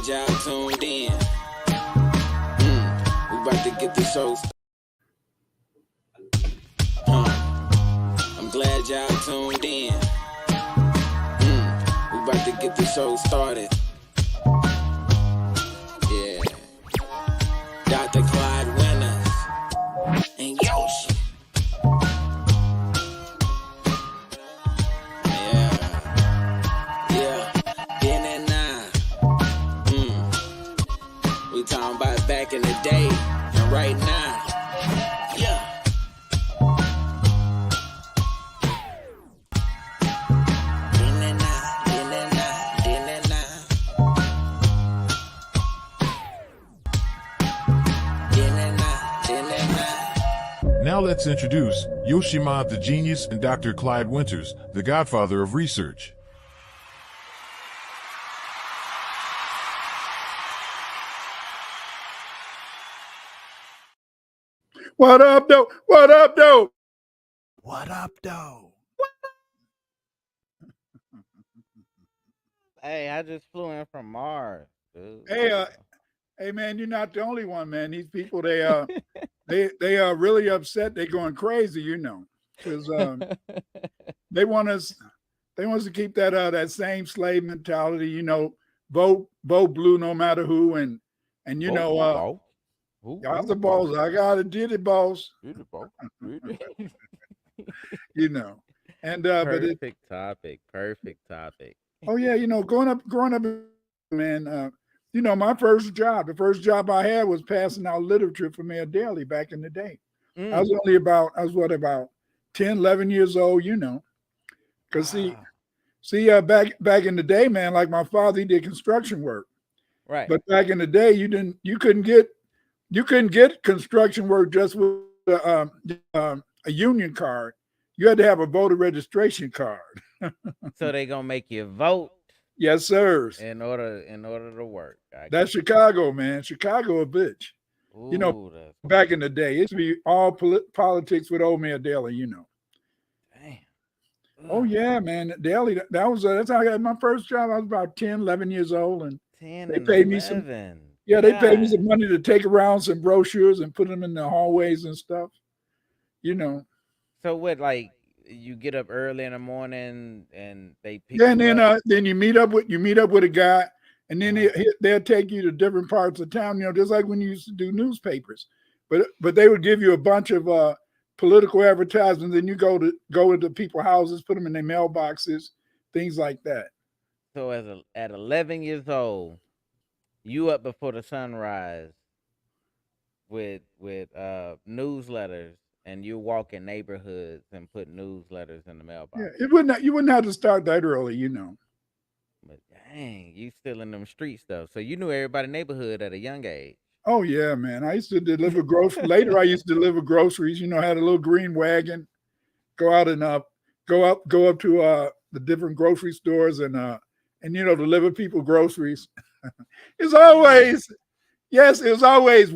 glad y'all tuned in. We about to get this show started. I'm glad y'all tuned in. We about to get this show started. Yeah. Dr. Clyde Winners and Yoshi. We talking about back in the day and right now. Yeah. Now let's introduce Yoshima the Genius and Dr. Clyde Winters, the godfather of research. What up, though? What up, though? What up, though? Hey, I just flew in from Mars, dude. Hey, man, you're not the only one, man. These people, they are really upset. They're going crazy, because they want us to keep that same slave mentality, vote blue no matter who, and y'all's the boss. I gotta did it, boss. And perfect topic. Oh yeah, growing up, man. The first job I had was passing out literature for Mayor Daley back in the day. I was about 10, 11 years old, because back in the day, man, like my father, he did construction work. Right. But back in the day, you couldn't get construction work just with a union card. You had to have a voter registration card. So they gonna make you vote. Yes, sir. In order to work. That's Chicago, man. Chicago a bitch. Ooh, back in the day, it used to be all politics with old Mayor Daley, Damn. Oh yeah, man. Daley, that's how I got my first job. I was about 10, 11 years old, and they paid me some. Yeah, they paid me some money to take around some brochures and put them in the hallways and stuff. So what, like, you get up early in the morning and they pick and you then up? Then you meet up with a guy, and then they'll take you to different parts of town. Just like when you used to do newspapers, but they would give you a bunch of political advertisements, and you go into people's houses, put them in their mailboxes, things like that. So at 11 years old, you up before the sunrise with newsletters, and you walk in neighborhoods and put newsletters in the mailbox. Yeah, you wouldn't have to start that early, But dang, you still in them streets though. So you knew everybody in the neighborhood at a young age. Oh yeah, man. I used to deliver groceries. Later, I used to deliver groceries. Had a little green wagon, go out and go up to the different grocery stores and deliver people groceries. It was always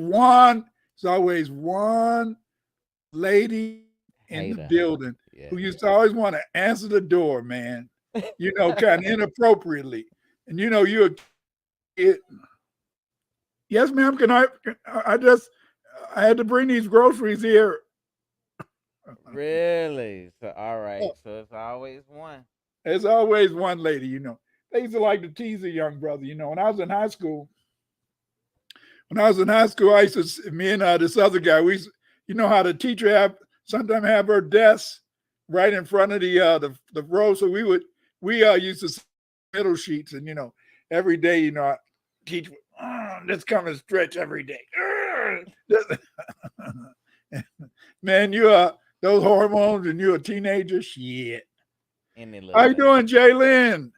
one lady in the building who used to always want to answer the door, man. Kind of inappropriately, and you're a kid. Yes, ma'am. I had to bring these groceries here. Really? So all right. So it's always one. There's always one lady. They used to like to tease a young brother. When I was in high school. I used to, me and this other guy, we, how the teacher sometimes have her desk right in front of the row. So we used to middle sheets, and every day, teach this kind of stretch every day. Man, those hormones, and you're a teenager. Shit. How you doing, Jalen?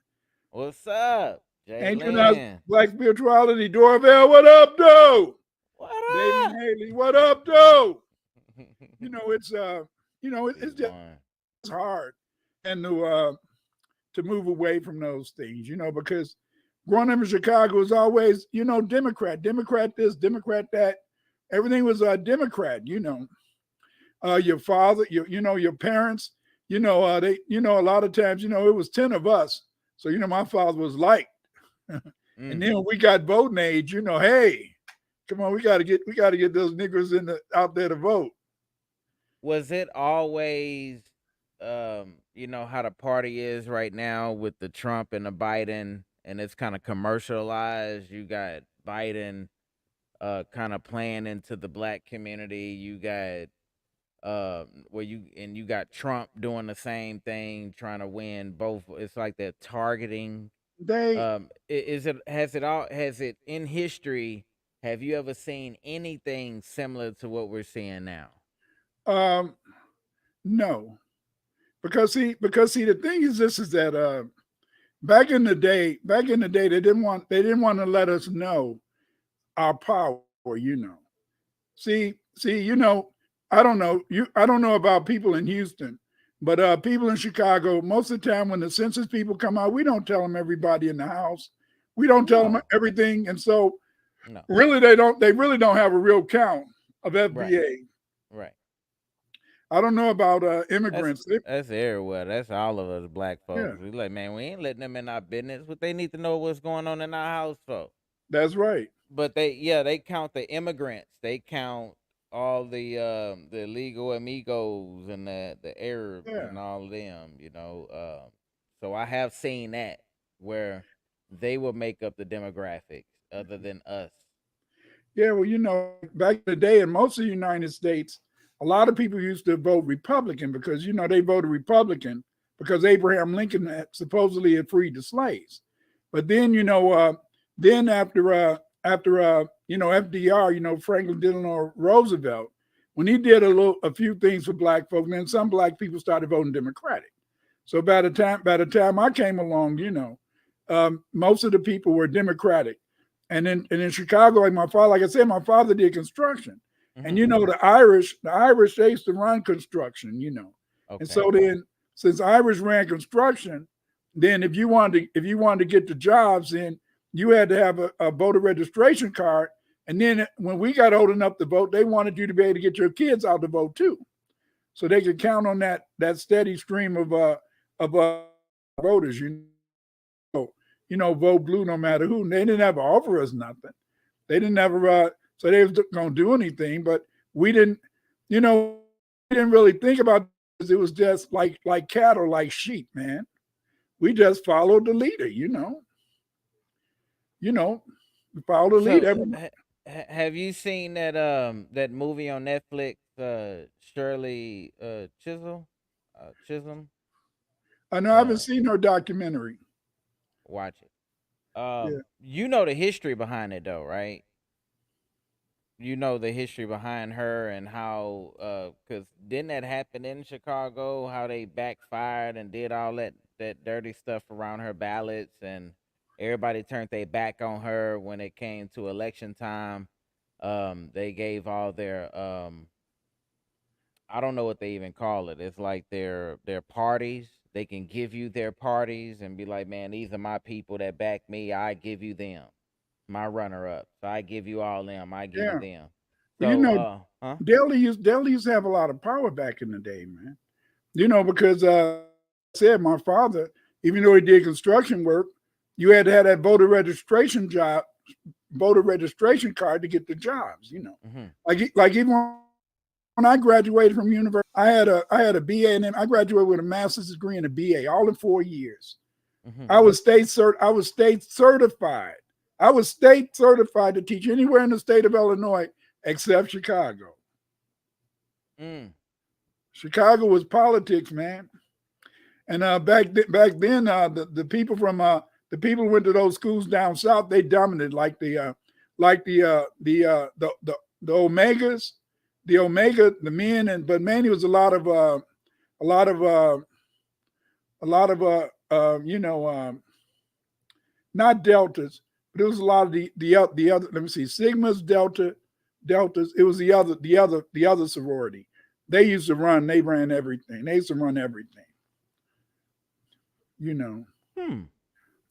What's up, Jalen? Ain't you not Black Spirituality Doorbell? What up, though? What up? David Haley, what up, though? It's just hard, and to move away from those things, because growing up in Chicago was always, Democrat this, Democrat that. Everything was a Democrat, your father, your parents, they, a lot of times, it was 10 of us. So, my father was liked. And then when we got voting age, hey, come on, we got to get those niggers out there to vote. Was it always, how the party is right now with the Trump and the Biden, and it's kind of commercialized? You got Biden kind of playing into the black community. You got you got Trump doing the same thing, trying to win both. It's like they're targeting. Has it in history? Have you ever seen anything similar to what we're seeing now? No, because the thing is this is that back in the day they didn't want to let us know our power. See, I don't know about people in Houston, but people in Chicago, most of the time when the census people come out, we don't tell them everybody in the house. We don't tell them everything. And so really they really don't have a real count of FBA. Right. I don't know about immigrants. That's everywhere. That's all of us black folks. We like, man, we ain't letting them in our business. But they need to know what's going on in our house, folks. That's right. But they count the immigrants. They count all the illegal amigos and the Arabs and all of them, so I have seen that where they will make up the demographics other than us. Yeah, well, back in the day in most of the United States, a lot of people used to vote Republican because, they voted Republican because Abraham Lincoln supposedly had freed the slaves. But then, then after FDR, Franklin Delano Roosevelt, when he did a few things for black folk, then some black people started voting Democratic. So by the time I came along, most of the people were Democratic. And in Chicago, like I said, my father did construction. And the Irish, they used to run construction, Okay. And so then since Irish ran construction, then if you wanted to get the jobs, then you had to have a voter registration card. And then when we got old enough to vote, they wanted you to be able to get your kids out to vote too. So they could count on that steady stream of voters, vote blue no matter who. And they didn't ever offer us nothing. They didn't ever, so they was going to do anything, but we didn't really think about it because it was just like cattle, like sheep, man. We just followed the leader, we followed the leader. Have you seen that movie on Netflix, Shirley Chisholm? I know I haven't seen her documentary. Watch it. You know the history behind it though, right? You know the history behind her and how, because didn't that happen in Chicago? How they backfired and did all that dirty stuff around her ballots, and everybody turned their back on her when it came to election time. They gave all their I don't know what they even call it. It's like their parties. They can give you their parties and be like, man, these are my people that back me. I give you them. My runner-up. So I give you all them. I give you them. So, well, Delhi used to have a lot of power back in the day, man. Because I said my father, even though he did construction work, you had to have that voter registration card to get the jobs. Like even when I graduated from university, I had a BA, and then I graduated with a master's degree and a BA, all in 4 years. I was state certified. I was state certified to teach anywhere in the state of Illinois except Chicago. Chicago was politics, man. And back then, the people who went to those schools down south, they dominated like the Omegas, the men, but mainly it was a lot of not deltas. But it was a lot of the other. Let me see, sigmas, deltas. It was the other sorority. They ran everything. They used to run everything.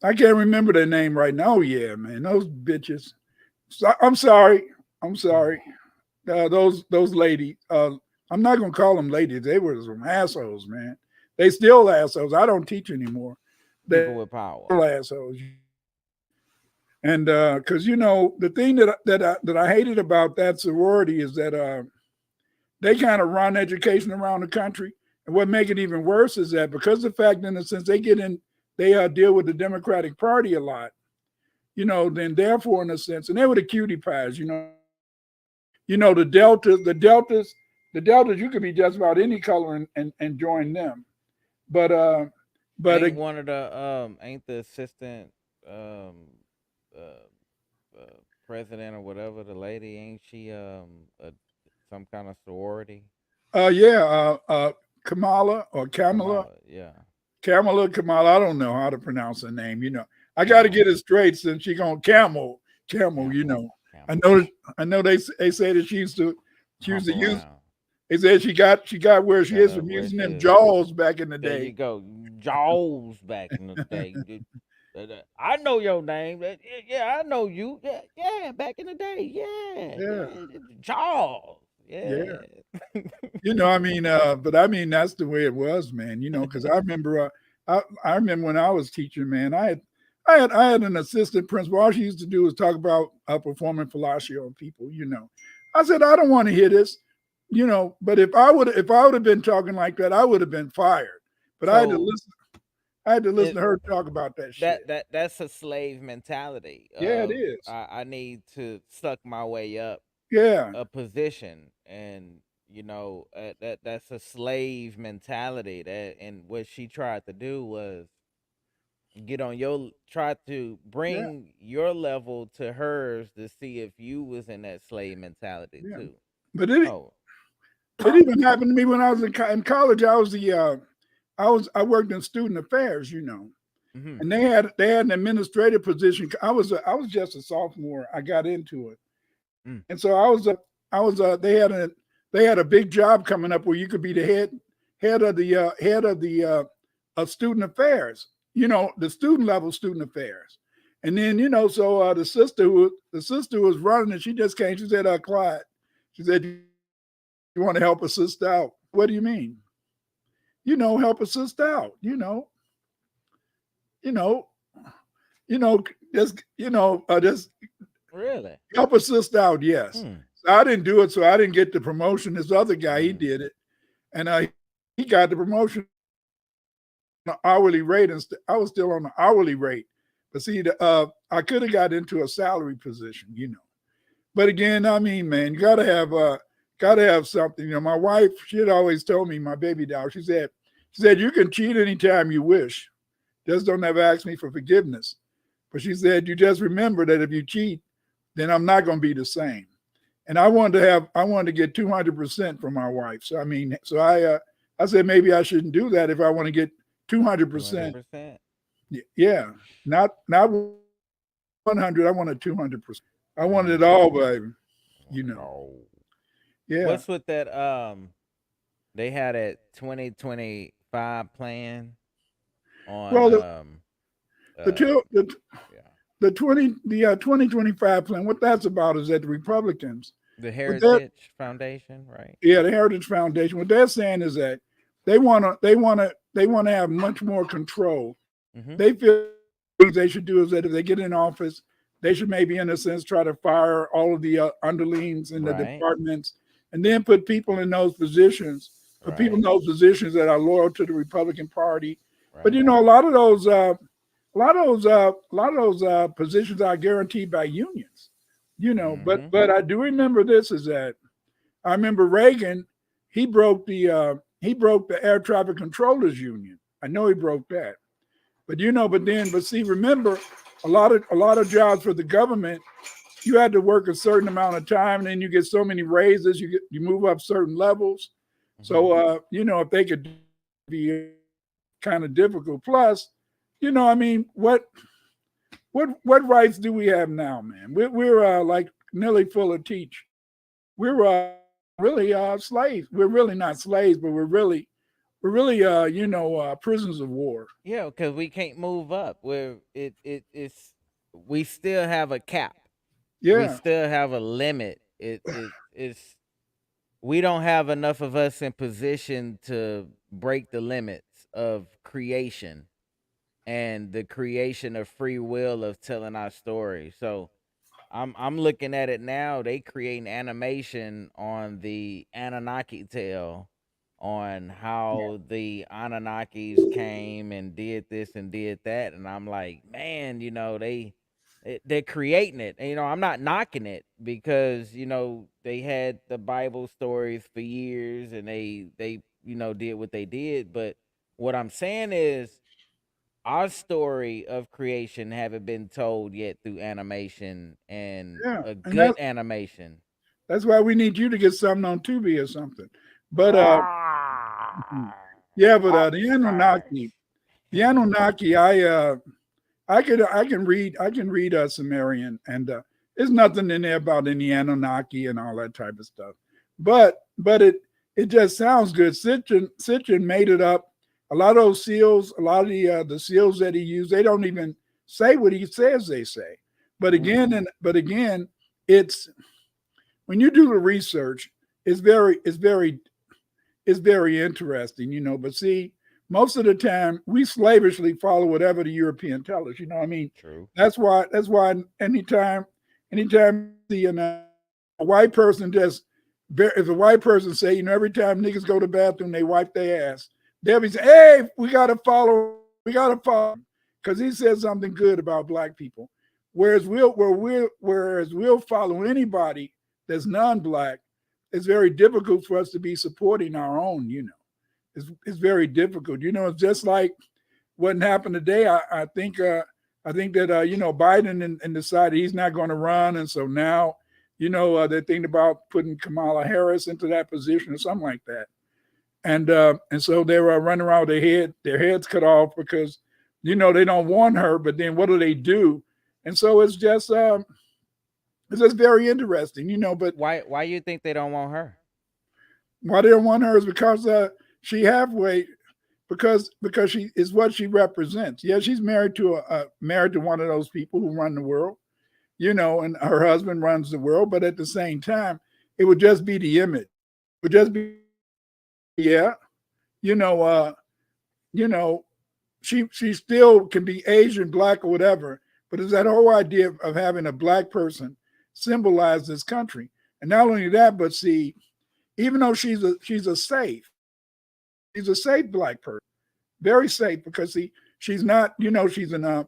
I can't remember their name right now. Oh, yeah, man, those bitches. I'm sorry. Those ladies. I'm not gonna call them ladies. They were some assholes, man. They still assholes. I don't teach anymore. People with power. Assholes. And because the thing that I hated about that sorority is that they kind of run education around the country. And what make it even worse is that because of the fact, in a sense, they deal with the Democratic Party a lot. Then therefore, in a sense, and they were the cutie pies. The deltas. You could be just about any color and join them. But Ain't one of the ain't the assistant um uh, president or whatever, the lady, ain't she some kind of sorority? yeah, Kamala or Kamala, Kamala, yeah. Kamala. I don't know how to pronounce her name. I got to get Kamala. it straight since she gonna camel. Camel. I Camel. know, I know they say that she used Hump to use. around. They said she got where she Got is up from where using she them is. jaws back in the There you day. go. Jaws back in the day. I know your name. Yeah, I know you. Yeah, yeah, back in the day. Yeah, Yeah, yeah. Jaws. yeah. Yeah. I mean, but I mean that's the way it was, man. Because I remember when I was teaching, man. I had an assistant principal. All she used to do was talk about performing philosophy on people. I said I don't want to hear this. But if I would have been talking like that, I would have been fired. But I had to So listen. I had to listen it to her talk about that shit. that's a slave mentality Yeah, it of is. I need to suck my way up Yeah, a position, and that's a slave mentality. That, and what she tried to do was try to yeah, bring your level to hers to see if you was in that slave mentality yeah. too. But it Oh. it even happened to me when I was in college. I worked in student affairs. Hmm. And they had an administrative position. I was just a sophomore. I got into it, Mm. and so they had a big job coming up where you could be the head of student affairs. The student level student affairs, and then so the sister who was running it, she just came. She said, "Clyde," she said, "You want to help a sister out?" What do you mean? Help a sister out. You know, just Really? help a sister out. Yes. Hmm. So I didn't do it, so I didn't get the promotion. This other guy, he Mm. did it, and he got the promotion on an hourly rate, and I was still on the hourly rate. But see, I could have got into a salary position. But again, I mean, man, you gotta have something. My wife, she had always told me, my baby doll, she said, you can cheat anytime you wish. Just don't ever ask me for forgiveness. But she said, you just remember that if you cheat, then I'm not going to be the same. And I wanted to get 200% from my wife. So I mean, I said maybe I shouldn't do that if I want to get 200%. 200%. Yeah, not 100. I wanted 200%. I wanted it Mm. all, baby. You know. No. Yeah. What's with that? They had a 2025 plan on Well, the uh two the yeah, the 2025 plan. What that's about is that the Republicans, the what they're Heritage Foundation, right? yeah, the Heritage Foundation. What they're saying is that they want to have much more control. Mm-hmm. They feel they should do is that if they get in office, they should maybe, in a sense, try to fire all of the underlings in the Right. departments, and then put people in those positions, Right. that are loyal to the Republican Party. But Right. a lot of those positions are guaranteed by unions. But Mm-hmm. I do remember this is that I remember Reagan. He broke the air traffic controllers union. I know he broke that. But see, remember, a lot of jobs for the government, you had to work a certain amount of time, and then you get so many raises, you move up certain levels. Mm-hmm. So if they could be kind of difficult. Plus, I mean, what rights do we have now, man? We're like Nelly Fuller teach. We're really slaves. We're really not slaves, but we're really prisoners of war. Yeah, because we can't move up. It's we still have a cap. We Yeah, still have a limit. It's we don't have enough of us in position to break the limits of creation. and the creation of free will of telling our story. So I'm looking at it now. They creating animation on the Anunnaki tale, on how the Anunnakis came and did this and did that, and I'm like, man, they're creating it. And, I'm not knocking it because they had the Bible stories for years and they did what they did. But what I'm saying is our story of creation haven't been told yet through animation and Yeah, a and good animation. that's why we need you to get something on Tubi or something. But yeah, but the Anunnaki, I can read Sumerian, and there's nothing in there about any Anunnaki and all that type of stuff. But it just sounds good. Sitchin made it up. A lot of those seals, a lot of the seals that he used, they don't even say what he says they say. But again, it's when you do the research, it's very interesting, But see, most of the time we slavishly follow whatever the European tell us. You know what I mean? True. That's why anytime the a white person if a white person say, every time niggas go to the bathroom, they wipe their ass, they'll be saying, hey, we gotta follow, because he said something good about black people. Whereas we'll follow anybody that's non-black, it's very difficult for us to be supporting our own, It's very difficult. It's just like what happened today. I think that Biden and decided he's not going to run, and so now they're thinking about putting Kamala Harris into that position or something like that. And so they were running around with their heads cut off because they don't want her. But then what do they do? And so it's just very interesting, But Why you think they don't want her? why they don't want her is because she halfway. Because she is what she represents. Yeah, she's married to one of those people who run the world, and her husband runs the world. But at the same time, it would just be the image. It would just be, yeah, she still can be Asian, black, or whatever. But it's that whole idea of having a black person symbolize this country. And not only that, but see, even though she's a safe black person, very safe, because she's not, she's she's not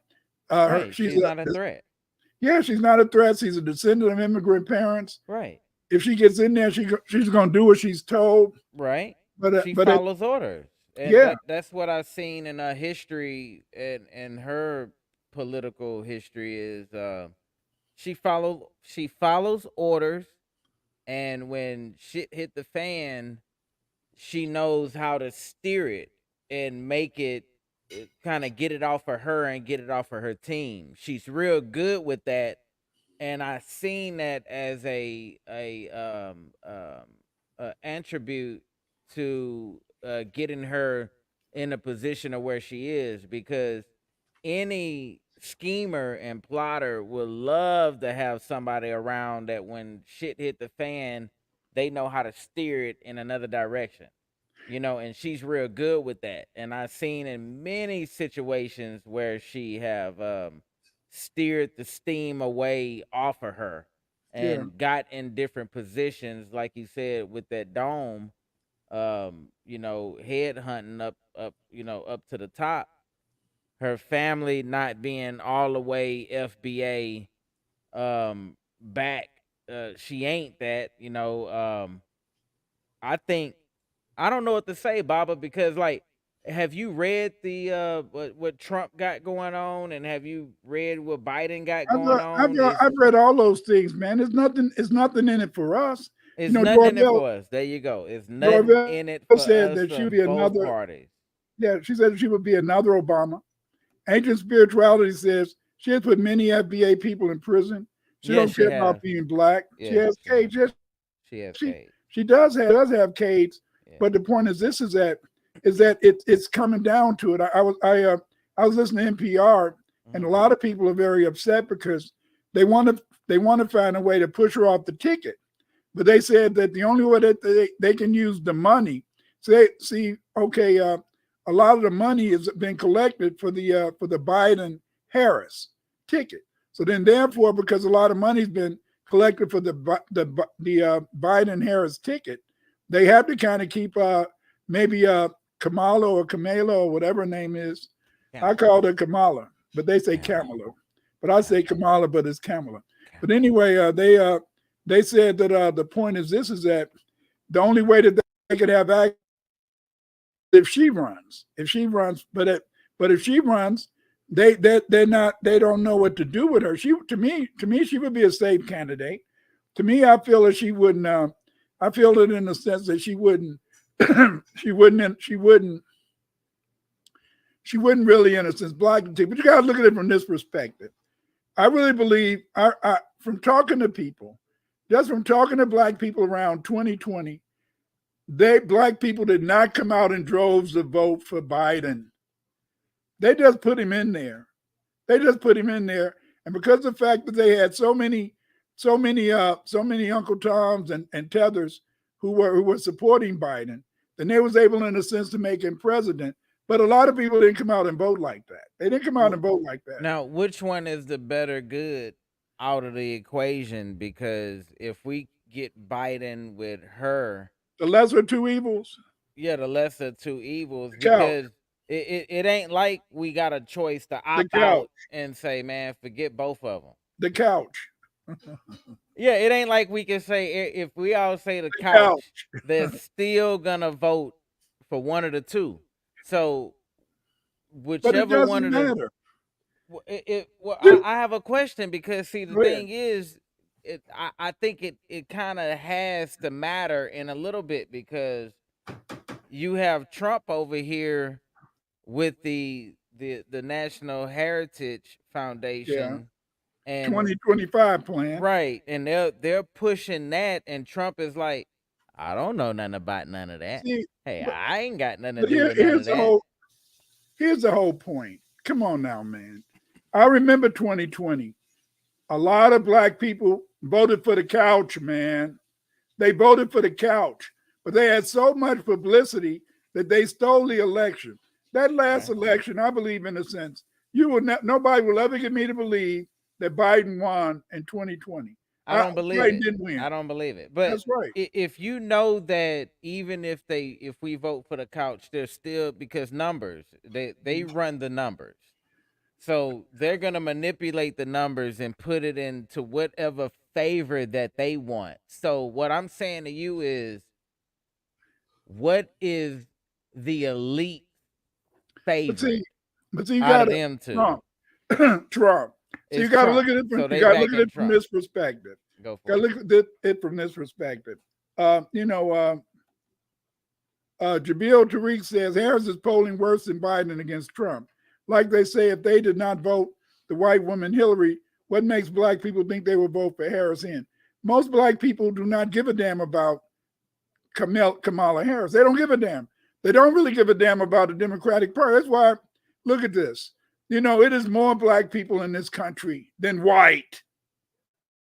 a threat. Yeah, she's not a threat. She's a descendant of immigrant parents. Right. If she gets in there, she's going to do what she's told. Right. But she follows orders. And yeah, that's what I've seen in her history and her political history is she follows orders, and when shit hit the fan, she knows how to steer it and make it kind of get it off of her and get it off of her team. She's real good with that, and I seen that as a attribute to getting her in a position of where she is, because any schemer and plotter would love to have somebody around that when shit hit the fan, they know how to steer it in another direction, and she's real good with that. And I've seen in many situations where she have steered the steam away off of her and got in different positions, like you said, with that dome, head hunting up, up to the top. Her family not being all the way FBA back. She ain't that, I don't know what to say, Baba, because have you read the what Trump got going on, and have you read what Biden got going on? I've read all those things, man. It's nothing in it for us. It's nothing in it for us. There you go. It's nothing in it for said us that she would from be both another parties. Yeah, she said she would be another Obama. Ancient spirituality says she has put many FBA people in prison. She don't care about being black. She has cage. She does have cage. Yeah. But the point is, is that it's coming down to it. I was listening to NPR, and a lot of people are very upset because they want to find a way to push her off the ticket. But they said that the only way that they can use the money. So a lot of the money has been collected for the Biden Harris ticket. So then, therefore, because a lot of money's been collected for the Biden Harris ticket, they have to kind of keep maybe Kamala or Kamala or whatever her name is. I called her Kamala, but they say Kamala. But I say Kamala, but it's Kamala. But anyway, they said that the point is this: is that the only way that they could have access if she runs, but if she runs, they don't know what to do with her. To me, she would be a safe candidate. To me, I feel that she wouldn't. I feel it in the sense that she wouldn't. she wouldn't really, in a sense, block the team. But you got to look at it from this perspective. I really believe, from talking to people, just from talking to Black people around 2020, Black people did not come out in droves to vote for Biden. They just put him in there. And because of the fact that they had so many Uncle Toms and Tethers who were supporting Biden, then they was able, in a sense, to make him president. But a lot of people didn't come out and vote like that. They didn't come out and vote like that. Now, which one is the better good out of the equation? Because if we get Biden with her, the lesser two evils. Yeah, the lesser two evils. Because it ain't like we got a choice to opt out and say, man, forget both of them. The couch. Yeah, it ain't like we can say, if we all say the couch, they're still gonna vote for one of the two. So whichever one of them. I have a question, because see, the thing is, I think it kind of has to matter in a little bit, because you have Trump over here with the National Heritage Foundation and 2025 plan, right? And they're pushing that, and Trump is like, I don't know nothing about none of that. I ain't got nothing to do with none of that. Here's the whole point. Come on now, man. I remember 2020. A lot of Black people voted for the couch, man. They voted for the couch, but they had so much publicity that they stole the election. That last election, I believe, in a sense, nobody will ever get me to believe that Biden won in 2020. I don't believe it. Didn't win. I don't believe it. But that's right. If you know that even if we vote for the couch, they're still, because numbers, they run the numbers. So they're gonna manipulate the numbers and put it into whatever favor that they want. So what I'm saying to you is, what is the elite favorite? But see, you got them two. Trump. So you got to look at it from this perspective. Got to look at it from this perspective. Jabil Tariq says Harris is polling worse than Biden against Trump. Like they say, if they did not vote the white woman Hillary, what makes Black people think they will vote for Harris in? Most Black people do not give a damn about Kamala Harris. They don't give a damn. They don't really give a damn about the Democratic Party. That's why, look at this. It is more Black people in this country than white.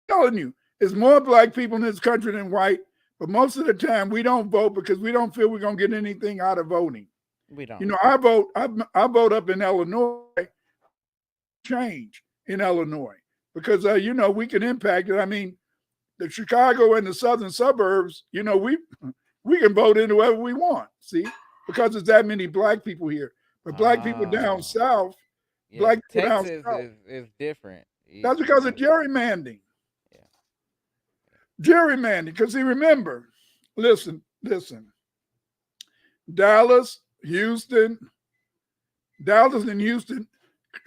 I'm telling you, there's more Black people in this country than white, but most of the time we don't vote because we don't feel we're going to get anything out of voting. We don't. I vote up in Illinois, change in Illinois, because, we can impact it. I mean, the Chicago and the southern suburbs, we can vote in whoever we want, see, because there's that many Black people here. But Black people down south, Black people Texas down south is different. That's because of gerrymandering. Yeah. Gerrymandering, because remember, listen, Dallas and Houston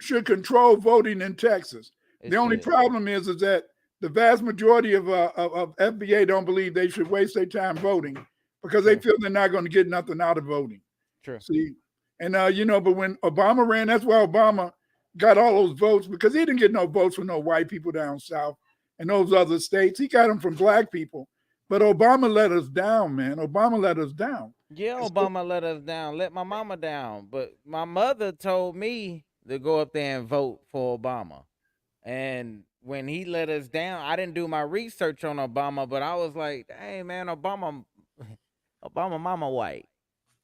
should control voting in Texas. The only problem is that the vast majority of FBA don't believe they should waste their time voting because they feel they're not going to get nothing out of voting. True. See, and but when Obama ran, that's why Obama got all those votes, because he didn't get no votes from no white people down south and those other states. He got them from Black people. But Obama let us down, man. Obama let us down. Yeah, Obama let us down. Let my mama down. But my mother told me to go up there and vote for Obama. And when he let us down, I didn't do my research on Obama, but I was like, hey, man, Obama mama white.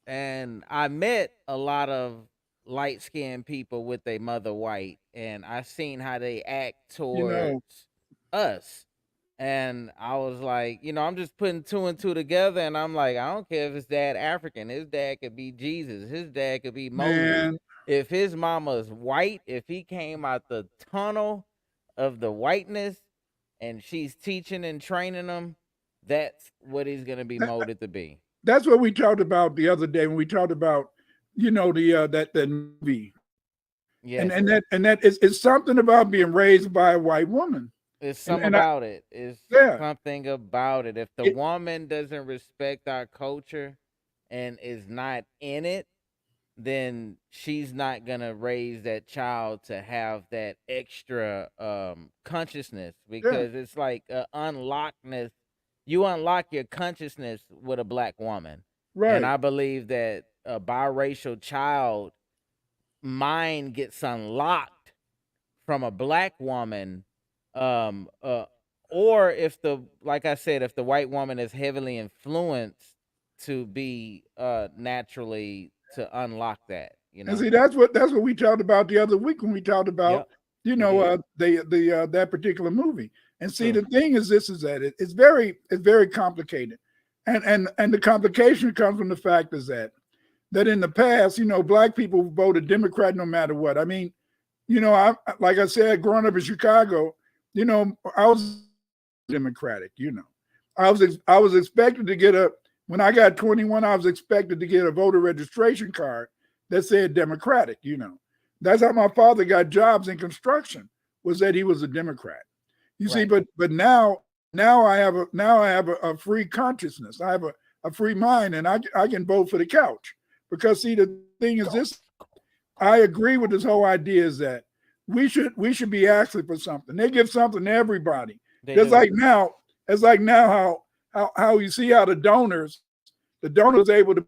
and I met a lot of light skinned people with their mother white, and I seen how they act You towards know, us. And I was like, I'm just putting two and two together, and I'm like, I don't care if his dad African, his dad could be Jesus, his dad could be Moses. man, If his mama's white, if he came out the tunnel of the whiteness and she's teaching and training him, that's what he's gonna be that, molded to be. that's what we talked about the other day when we talked about, the that movie, and Yes. that it's something about being raised by a white woman, It's and some and I about it. It's yeah, something about it. If the it, woman doesn't respect our culture and is not in it, then she's not gonna raise that child to have that extra consciousness, yeah, because it's like unlockness. You unlock your consciousness with a black woman, and right. I believe that a biracial child mind gets unlocked from a black woman, um uh or if the like I said, if the white woman is heavily influenced to be naturally to unlock that, And see, that's what we talked about the other week when we talked about, Yep, we did. the that particular movie. And see, True. the thing is, this is that it's very complicated, and the complication comes from the fact is that in the past, black people voted Democrat no matter what. I mean, I like I said, growing up in Chicago, I was Democratic. I was expected to get a when I got 21, I was expected to get a voter registration card that said Democratic. That's how my father got jobs in construction, was that he was a Democrat. You see, Right. but now I have a free consciousness. I have a free mind, and I can vote for the couch, because see, the thing is this. I agree with this whole idea is that we should be asking for something. They give something to everybody. They Just do. like now, it's like now how you see how the donors able to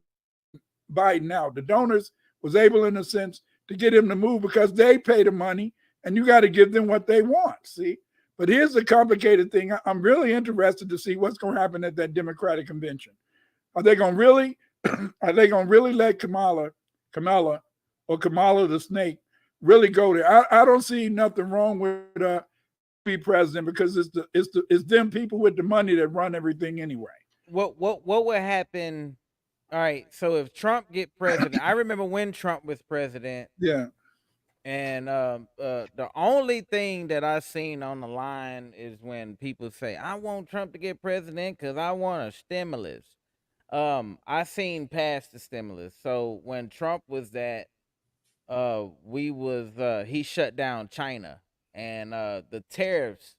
Biden out. The donors was able, in a sense, to get him to move because they pay the money, and you got to give them what they want. See, but here's the complicated thing. I'm really interested to see what's going to happen at that Democratic convention. Are they going to really? Are they going to really let Kamala, or Kamala the snake, really go there? I don't see nothing wrong with be president, because it's them people with the money that run everything anyway. What would happen? All right, so if Trump get president, I remember when Trump was president, Yeah, and the only thing that I seen on the line is when people say, "I want Trump to get president because I want a stimulus." I seen past the stimulus. So when Trump was that, we was he shut down China, and the tariffs.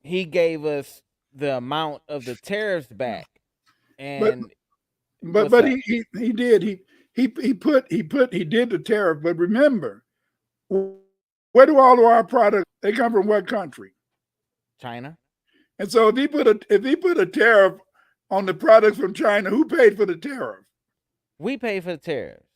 He gave us the amount of the tariffs back. but And but what's but up, he did he did the tariff. But remember, where do all of our products, they come from? What country? China? And so if he put a tariff on the products from China, who paid for the tariff? We pay for the tariffs,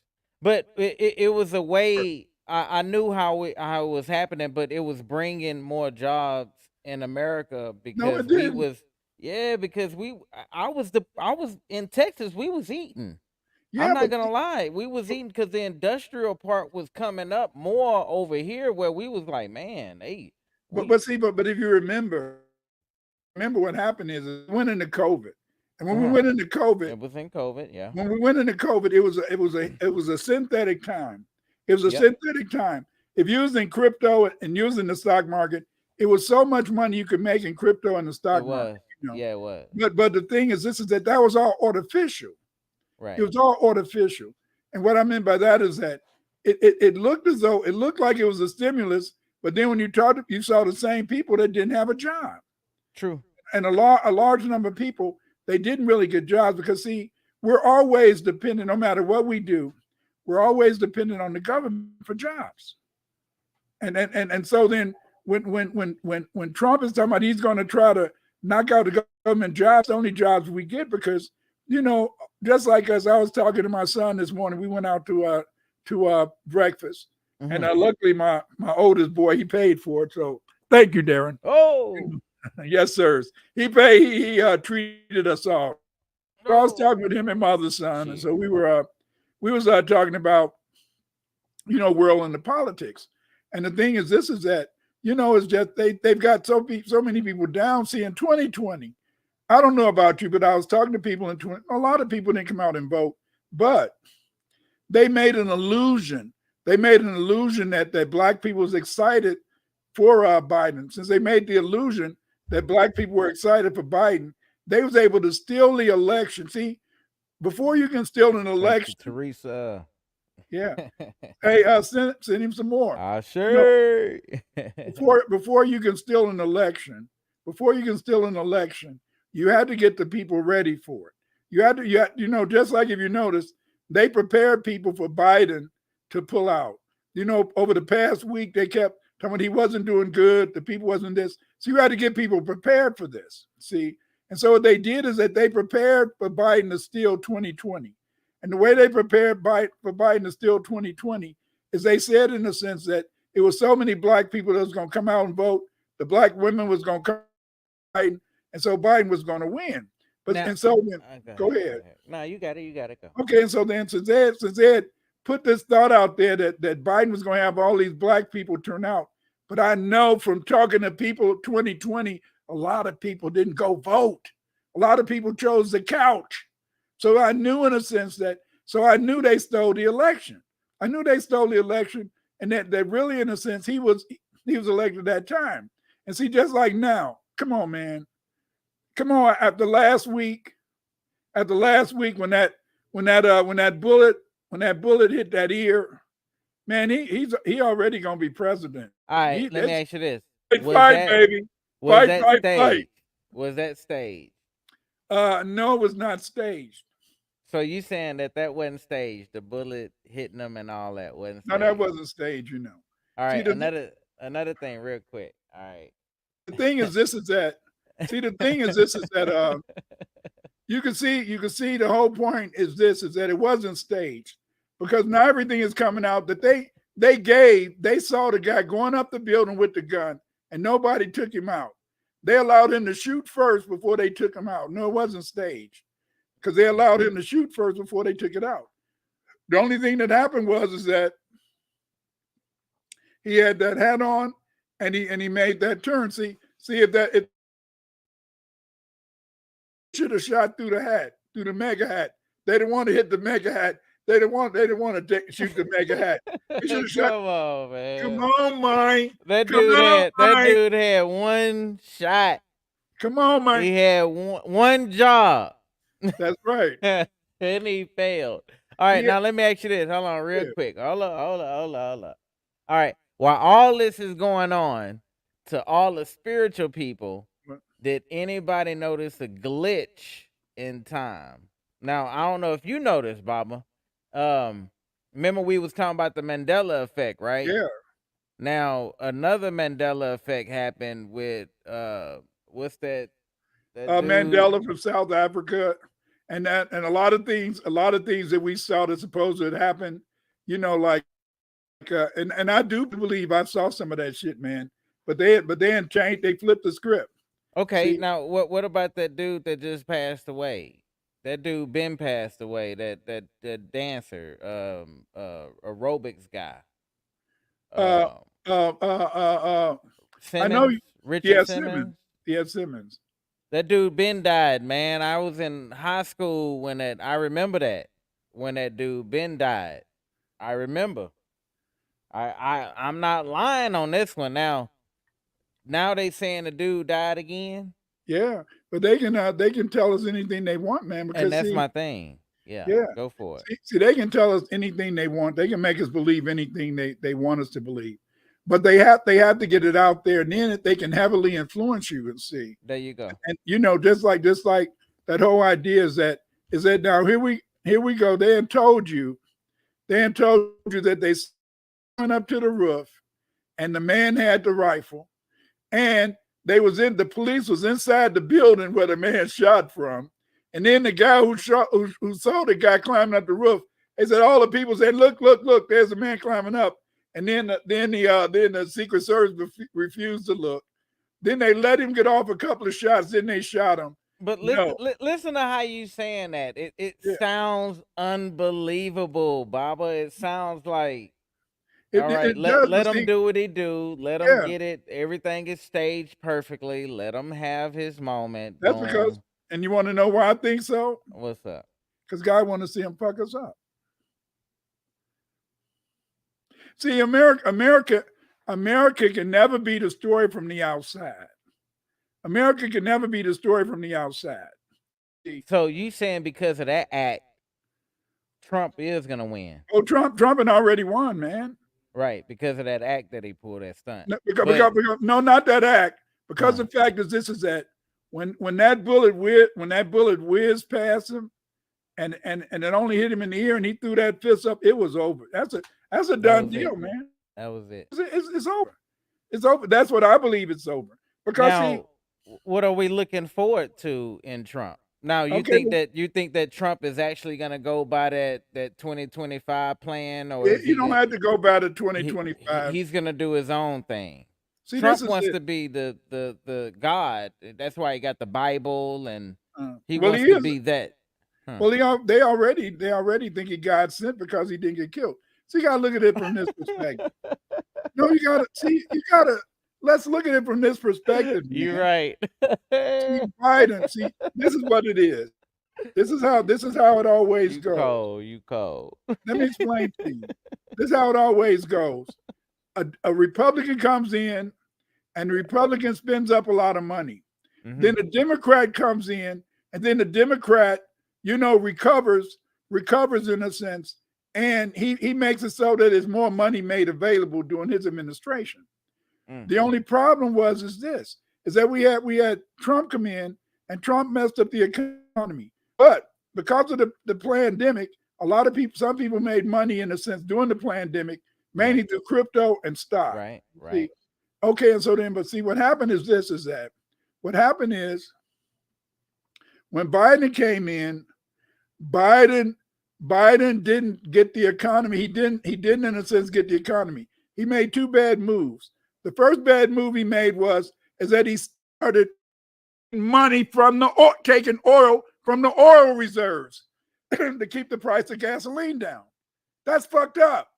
but it was a way. I knew how it was happening, but it was bringing more jobs in America No, because it we didn't. was yeah because I was in Texas. We was eating. I'm Yeah, not gonna lie, we was eating because the industrial part was coming up more over here, where we was like, man, hey, but we but see, but if you remember what happened is we went into COVID, and when we uh went into COVID, it was in COVID, yeah, it was a synthetic time. It was a yep, synthetic time. If using crypto and using the stock market, it was so much money you could make in crypto and the it stock market. was, yeah, it was, But the thing is, this is that was all artificial. It right. was all artificial. And what I mean by that is that it looked as though it looked like it was a stimulus, but then when you saw the same people that didn't have a job, True. and a large number of people, they didn't really get jobs because see, we're always dependent, no matter what we do, we're always dependent on the government for jobs. And so then when Trump is talking about he's going to try to knock out the government jobs, the only jobs we get, because you know, just like as I was talking to my son this morning, we went out to breakfast, and Hmm. luckily my oldest boy, he paid for it, so thank you, Darren. Oh, Yes, sir. He paid. He treated us all. So I was talking with him and my other son, and so we was talking about, world and the politics. And the thing is, this is that, it's just they've got so many people down. See, in 2020, I don't know about you, but I was talking to people a lot of people didn't come out and vote, but they made an illusion. They made an illusion that black people was excited for Biden. Since they made the illusion that black people were excited for Biden, they was able to steal the election. See, before you can steal an election, Teresa. Yeah. Hey, send him some more. Sure. Before you can steal an election, you had to get the people ready for it. You had to, just like if you notice, they prepared people for Biden to pull out. Over the past week, they kept telling him he wasn't doing good. The people wasn't this. So you had to get people prepared for this. See? And so what they did is that they prepared for Biden to steal 2020. And the way they prepared for Biden to steal 2020 is they said, in a sense, that it was so many black people that was going to come out and vote. The black women was going to come Biden, and so Biden was going to win. But Now, and so then, go ahead. No, you got it. Go. Okay, and so then since they had put this thought out there that Biden was going to have all these black people turn out, but I know from talking to people 2020, a lot of people didn't go vote. A lot of people chose the couch. So I knew, in a sense, I knew they stole the election. And that really, in a sense, he was elected at that time. And see, just like now, come on, man. Come on, after last week, when that bullet hit that ear, man, he already gonna be president. All right, let me ask you this. Fight, baby. Fight. Was that staged? No, it was not staged. So you saying that wasn't staged? The bullet hitting them and all that wasn't staged? No, that wasn't staged, All right, another thing real quick. All right. The thing is this is that you can see the whole point is that it wasn't staged, because now everything is coming out that they saw the guy going up the building with the gun and nobody took him out. They allowed him to shoot first before they took him out. No, it wasn't staged, because they allowed him to shoot first before they took it out. The only thing that happened was that he had that hat on and he made that turn. See if it should have shot through the hat, through the mega hat. They didn't want to hit the mega hat. They didn't want to shoot the mega hat. They should have shot. Come on, man. Come on, Mike. That dude had one shot. Come on, Mike. He had one job. That's right. And he failed. All right, now let me ask you this. Hold on, real quick. Hold up. All right. While all this is going on, to all the spiritual people, did anybody notice a glitch in time? Now, I don't know if you noticed, Baba. Remember we was talking about the Mandela effect, right? Yeah. Now, another Mandela effect happened with what's that Mandela from South Africa, and a lot of things that we saw that supposed to happen, and I do believe I saw some of that shit, man. But they changed. They flipped the script. Okay, See? now what about that dude that just passed away? That dude been passed away. That dancer, aerobics guy. Simmons, I know. Richard Simmons. Yeah, Simmons. That dude Ben died, man. I was in high school when I remember that when that dude Ben died. I remember. I'm not lying on this one now. Now they saying the dude died again. Yeah, but they can tell us anything they want, man. Because and that's my thing. Yeah, go for it. See, they can tell us anything they want. They can make us believe anything they want us to believe. But they have to get it out there, and then they can heavily influence you and see. There you go. And just like that whole idea is that now here we go. They had told you that they went up to the roof, and the man had the rifle, and the police was inside the building where the man shot from, and then the guy who saw the guy climbing up the roof, they said all the people said, look, there's a man climbing up. And then the Secret Service refused to look. Then they let him get off a couple of shots. Then they shot him. But No. listen to how you saying that. It Yeah. sounds unbelievable, Baba. It sounds like, It, all it, right, it does, let but him see, do what he do. Let him yeah, get it. Everything is staged perfectly. Let him have his moment. that's because, Boom. and you want to know why I think so? What's up? Because God want to see him fuck us up. See, America can never be destroyed from the outside. America can never be destroyed from the outside. So you saying because of that act, Trump is gonna win, Oh, Trump had already won, man. right? Because of that act that he pulled, that stunt. No, But no, not that act. Because uh, the fact is, this is that when that bullet whizzed past him, and it only hit him in the ear, and he threw that fist up, it was over. That's a that done was deal, it. man. That was it. It's over. It's over. That's what I believe. It's over. Because see, Now, what are we looking forward to in Trump? Now, okay, you think that Trump is actually going to go by that 2025 plan, or is you he don't going have to go by to 2025. he's going to do his own thing? See, this Trump is wants it. to be the God. That's why he got the Bible, and he Well, he wants to is. be that. Huh. Well, they already think he God sent because he didn't get killed. So you got to look at it from this perspective. No, you got to see. You got to let's look at it from this perspective, You're man. right. See, Biden. See, this is what it is. This is how it always You goes. cold. You cold. Let me explain to you. This is how it always goes. A Republican comes in, and the Republican spends up a lot of money. Then the Democrat comes in, and then the Democrat, recovers in a sense, and he makes it so that there's more money made available during his administration. The only problem is that we had Trump come in, and Trump messed up the economy. But because of the pandemic, some people made money in a sense during the pandemic, mainly through crypto and stock. Right. See? Okay, and so then, but see, what happened is what happened is when Biden came in, Biden didn't get the economy. He didn't in a sense get the economy. He made two bad moves. The first bad move he made is that he started money from taking oil from the oil reserves to keep the price of gasoline down. That's fucked up.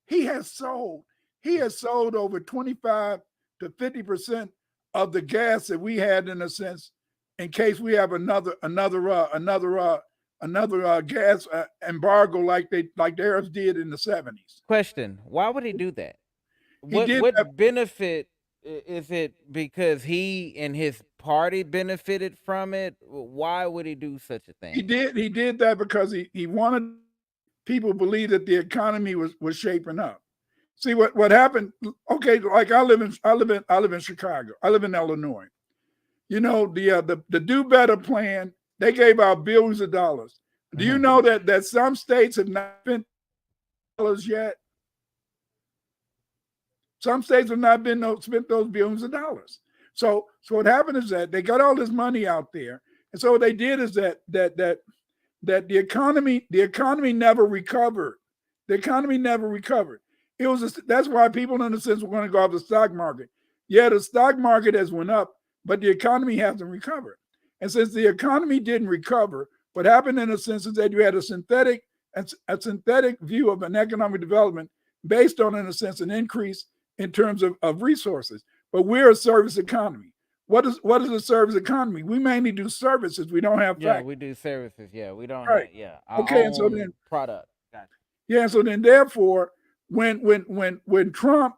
He has sold over 25 to 50% of the gas that we had, in a sense, in case we have another gas embargo like the Arabs did in the 70s. Question: why would he do that? He did that. What benefit is it? Because he and his party benefited from it. Why would he do such a thing? He did that because he wanted people to believe that the economy was shaping up. See what happened. Okay, like I live in Chicago. I live in Illinois. The Do Better plan. They gave out billions of dollars. Do you know that some states have not spent dollars yet? Some states have not spent those billions of dollars. So what happened is that they got all this money out there, and so what they did is that the economy never recovered. The economy never recovered. That's why people, in a sense, were going to go off the stock market. Yeah, the stock market has went up, but the economy hasn't recovered. And since the economy didn't recover, what happened, in a sense, is that you had a synthetic view of an economic development based on, in a sense, an increase in terms of resources. But we're a service economy. What is a service economy? We mainly do services. We don't have factories. We do services. Yeah, we don't Right. have our Okay, own and so then product. Gotcha. Yeah, so then therefore, when Trump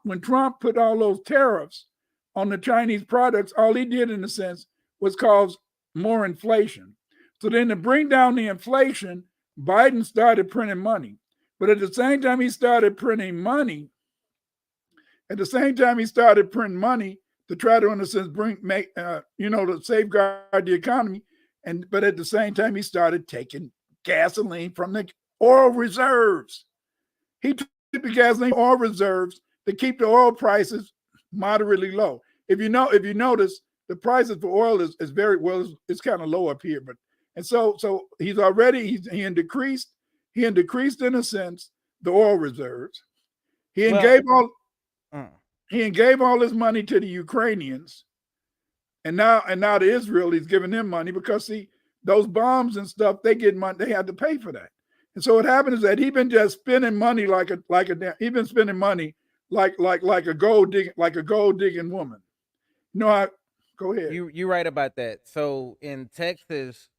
put all those tariffs on the Chinese products, all he did, in a sense, was cause more inflation. So then, to bring down the inflation, Biden started printing money. But at the same time he started printing money, to try to, in a sense, to safeguard the economy. But at the same time, he started taking gasoline from the oil reserves. He took the gasoline oil reserves to keep the oil prices moderately low. If you notice, the prices for oil is very well. It's kind of low up here, so he decreased in a sense the oil reserves. He gave all his money to the Ukrainians, and now the Israelis giving them money because see those bombs and stuff they get money they had to pay for that. And so what happened is that he been just spending money he been spending money like a gold digging woman. I go ahead. You're right about that. So in Texas,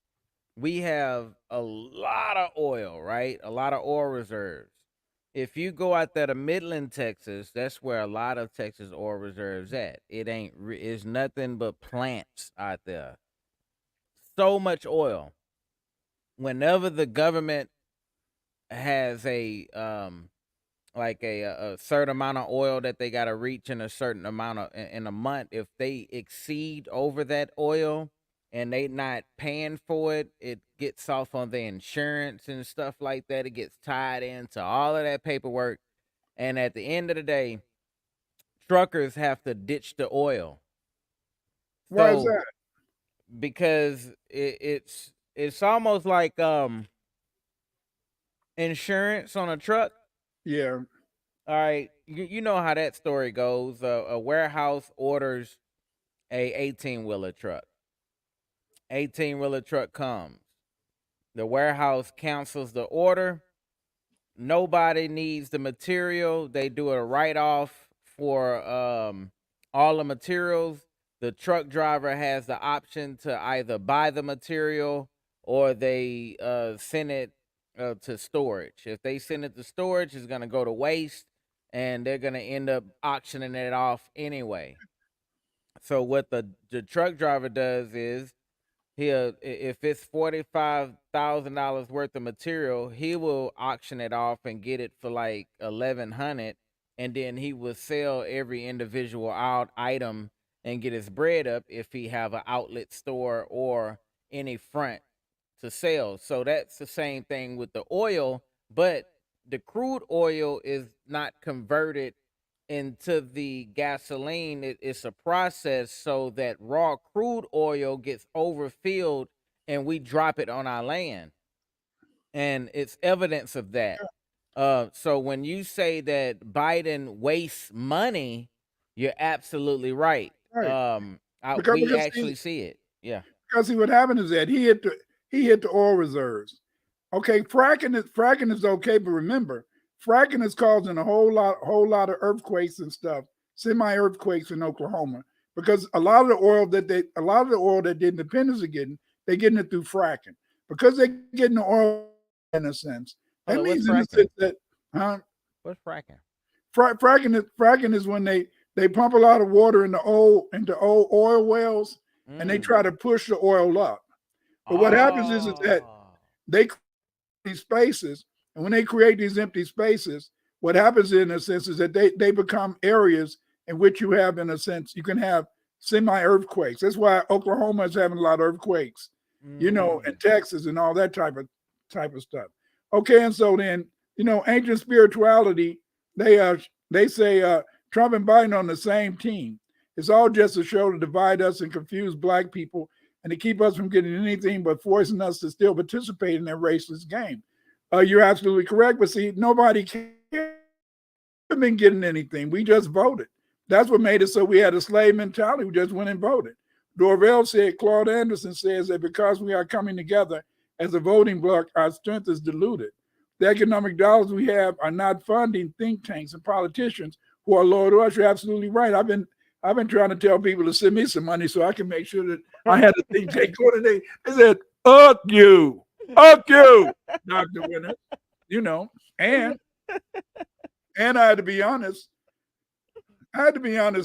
we have a lot of oil, right? A lot of oil reserves. If you go out there to Midland, Texas, that's where a lot of Texas oil reserves at. It's nothing but plants out there. So much oil. Whenever the government has a certain amount of oil that they got to reach in a certain amount of in a month, if they exceed over that oil and they not paying for it, it gets off on the insurance and stuff like that. It gets tied into all of that paperwork, and at the end of the day, truckers have to ditch the oil. Why is that? Because it's almost like insurance on a truck. Yeah. All right, you know how that story goes. A warehouse orders a 18-wheeler truck. 18-wheeler truck comes. The warehouse cancels the order. Nobody needs the material. They do a write-off for all the materials. The truck driver has the option to either buy the material or they send it to storage. If they send it to storage, it's going to go to waste, and they're going to end up auctioning it off anyway. So what the truck driver does is if it's $45,000 worth of material, he will auction it off and get it for like $1,100, and then he will sell every individual item and get his bread up if he have an outlet store or any front to sell. So that's the same thing with the oil, but the crude oil is not converted into the gasoline. It's a process so that raw crude oil gets overfilled and we drop it on our land, and it's evidence of that. So when you say that Biden wastes money, you're absolutely right. Right. We actually see it. Yeah. Because see what happened is that he hit the oil reserves. Okay, fracking is okay, but remember, fracking is causing a whole lot of earthquakes and stuff, semi-earthquakes in Oklahoma, because a lot of the oil that the independents are getting, they're getting it through fracking. Because they're getting the oil in a sense. That means in a sense that, What's fracking? Fracking is when they pump a lot of water into old oil wells, and they try to push the oil up. But what happens is that they create these spaces, and when they create these empty spaces, what happens in a sense is that they become areas in which you have, in a sense, you can have semi-earthquakes. That's why Oklahoma is having a lot of earthquakes, and Texas and all that type of stuff. Okay, and so then, ancient spirituality, they say Trump and Biden on the same team. It's all just a show to divide us and confuse black people and to keep us from getting anything but forcing us to still participate in their racist game. You're absolutely correct, but see, nobody cares. We've been getting anything. We just voted. That's what made it so we had a slave mentality. We just went and voted. Dorvell said, Claude Anderson says that because we are coming together as a voting bloc, our strength is diluted. The economic dollars we have are not funding think tanks and politicians who are loyal to us. You're absolutely right. I've been trying to tell people to send me some money so I can make sure that I had a think tank go today. They said, "Up you, Dr. Winner," and I had to be honest.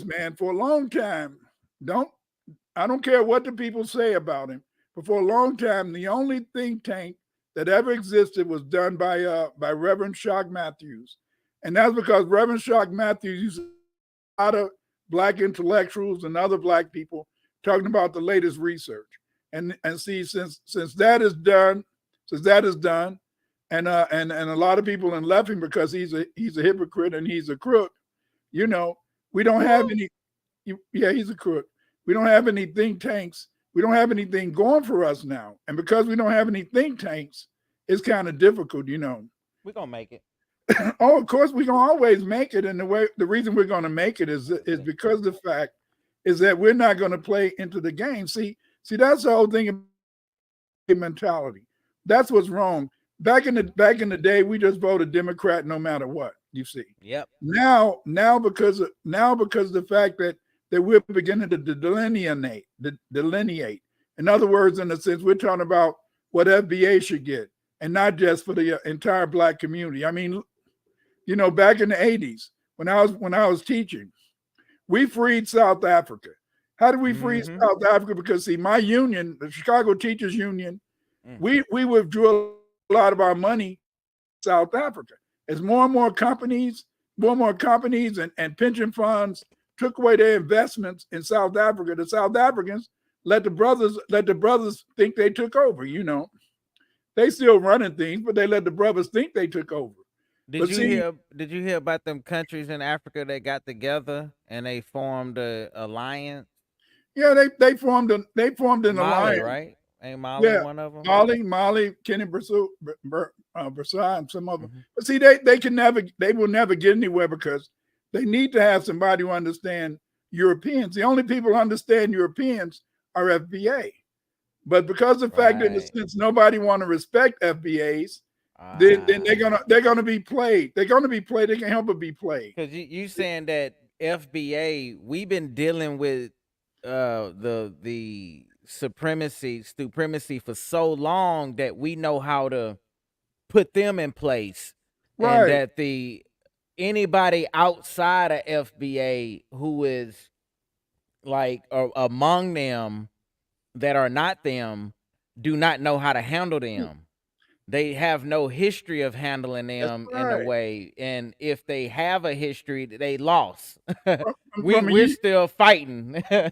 Man, for a long time. I don't care what the people say about him, but for a long time, the only think tank that ever existed was done by Reverend Shock Matthews, and that's because Reverend Shock Matthews used a lot of black intellectuals and other black people talking about the latest research, and see, since that is done, and a lot of people have left him because he's a hypocrite and he's a crook. We don't have any. Yeah, he's a crook. We don't have any think tanks. We don't have anything going for us now, and because we don't have any think tanks, it's kind of difficult. We're gonna make it. Oh, of course, we're gonna always make it, and the reason we're gonna make it is because of the fact is that we're not going to play into the game. See, that's the whole thing about mentality. That's what's wrong. Back in the day, we just voted Democrat no matter what. You see. Yep. Now because of the fact that we're beginning to delineate. In other words, in a sense, we're talking about what FBA should get, and not just for the entire Black community. I mean, you know, back in the 80s, when I was teaching, we freed South Africa. How did we free South Africa? Because see, my union, the Chicago Teachers Union, we withdrew a lot of our money to South Africa. As more and more companies and pension funds took away their investments in South Africa, the South Africans let the brothers think they took over. You know, they still running things, but they let the brothers think they took over. Did you hear about them countries in Africa that got together and they formed an alliance? Yeah, they formed an Mali, alliance, right? Ain't Mali one of them? Mali, Kenny Brassou, and some other. But see, they will never get anywhere because they need to have somebody who understand Europeans. The only people who understand Europeans are FBA. But because of the fact that since nobody want to respect FBAs, then they're gonna be played. They're gonna be played. They can't help but be played. Because you saying that FBA, we've been dealing with the supremacy for so long that we know how to put them in place, and that anybody outside of FBA who is like among them that are not them do not know how to handle them. They have no history of handling them in a way, and if they have a history, they lost. We're still fighting. From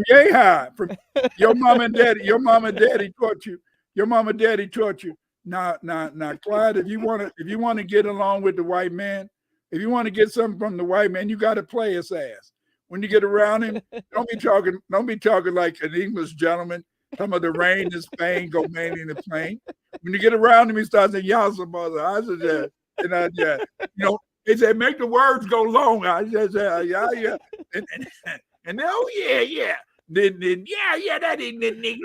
yay high, from your mom and daddy taught you. Your mom and daddy taught you. Now, Clyde, if you want to get along with the white man, if you want to get something from the white man, you got to play his ass. When you get around him, don't be talking like an English gentleman. Some of the rain in Spain go mainly in the plane. When you get around him, he starts saying, "Y'all some other." I said, you know, they said, "Make the words go long." I said, "Yeah," and oh yeah. Then yeah, that ain't the nigga.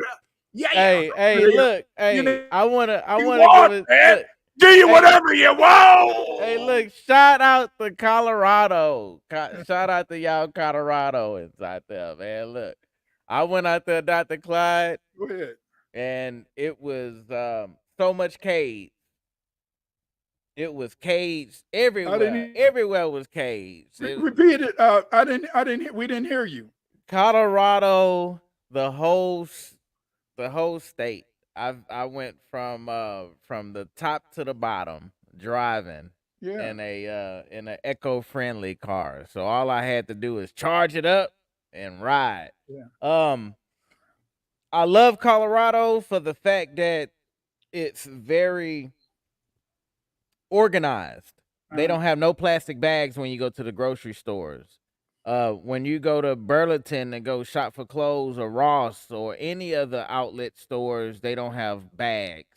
Yeah. Hey, look, hey, you know, I wanna give it. Do you whatever you want. Hey, look, shout out to Colorado. Shout out to y'all Colorado inside there, man. Look, I went out there, Dr. Clyde. Go ahead. And it was so much cage. It was cage everywhere. Everywhere was cage. Repeat it. We didn't hear you. Colorado, the whole state. I went from the top to the bottom driving in a eco-friendly car. So all I had to do is charge it up and ride. Yeah. I love Colorado for the fact that it's very organized. They don't have no plastic bags when you go to the grocery stores. When you go to Burlington and go shop for clothes or Ross or any other outlet stores, they don't have bags.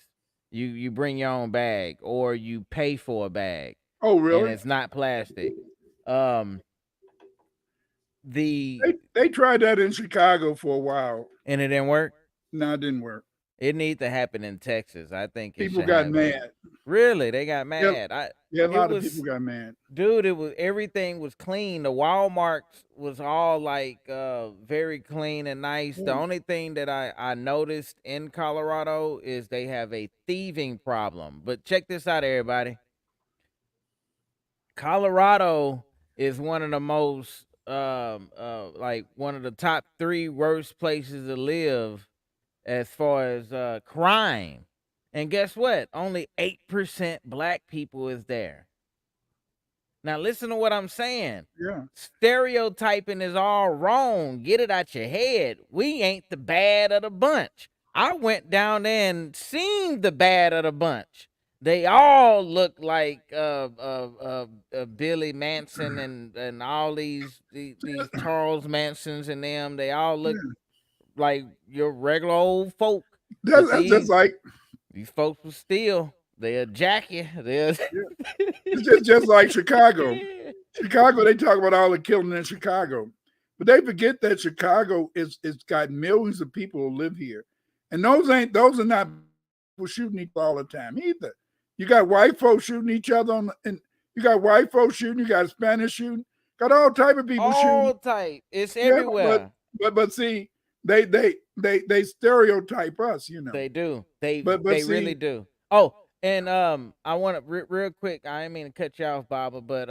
You bring your own bag or you pay for a bag. Oh, really? And it's not plastic. They tried that in Chicago for a while. And it didn't work? No, it didn't work. It needs to happen in Texas. I think people got mad. Really? They got mad. A lot of people got mad. Dude, everything was clean. The Walmarts was all like very clean and nice. The only thing that I noticed in Colorado is they have a thieving problem. But check this out, everybody. Colorado is one of the most like one of the top 3 worst places to live as far as crime. And guess what? Only 8% black people is there. Now listen to what I'm saying. Yeah. Stereotyping is all wrong. Get it out your head. We ain't the bad of the bunch. I went down there and seen the bad of the bunch. They all look like Billy Manson and all these Charles Mansons and them. They all look like your regular old folk. That's just like these folks will steal. They'll jack you. It's just like Chicago. Chicago, they talk about all the killing in Chicago. But they forget that Chicago it's got millions of people who live here, and those are not people shooting each other all the time either. You got white folks shooting each other and you got white folks shooting, you got Spanish shooting, got all type of people shooting. All type. It's everywhere. But see, they stereotype us, you know. They do. They But they see, really do. Oh, and I want to real quick. I didn't mean to cut you off, Baba, but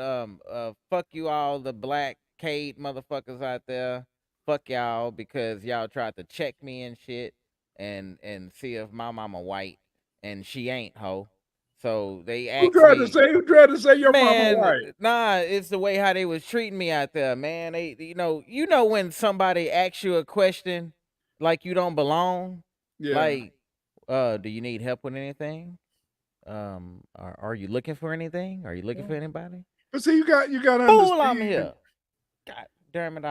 fuck you all the black Cade motherfuckers out there. Fuck y'all because y'all tried to check me and shit, and see if my mama white, and she ain't, ho. So they who tried actually, to say your mama man, white? nah, it's the way how they was treating me out there, man. They, you know when somebody asks you a question like you don't belong, Yeah. like, do you need help with anything? Are you looking for anything? Are you looking for anybody? But see, you got to Fool, understand. I'm here. God damn it,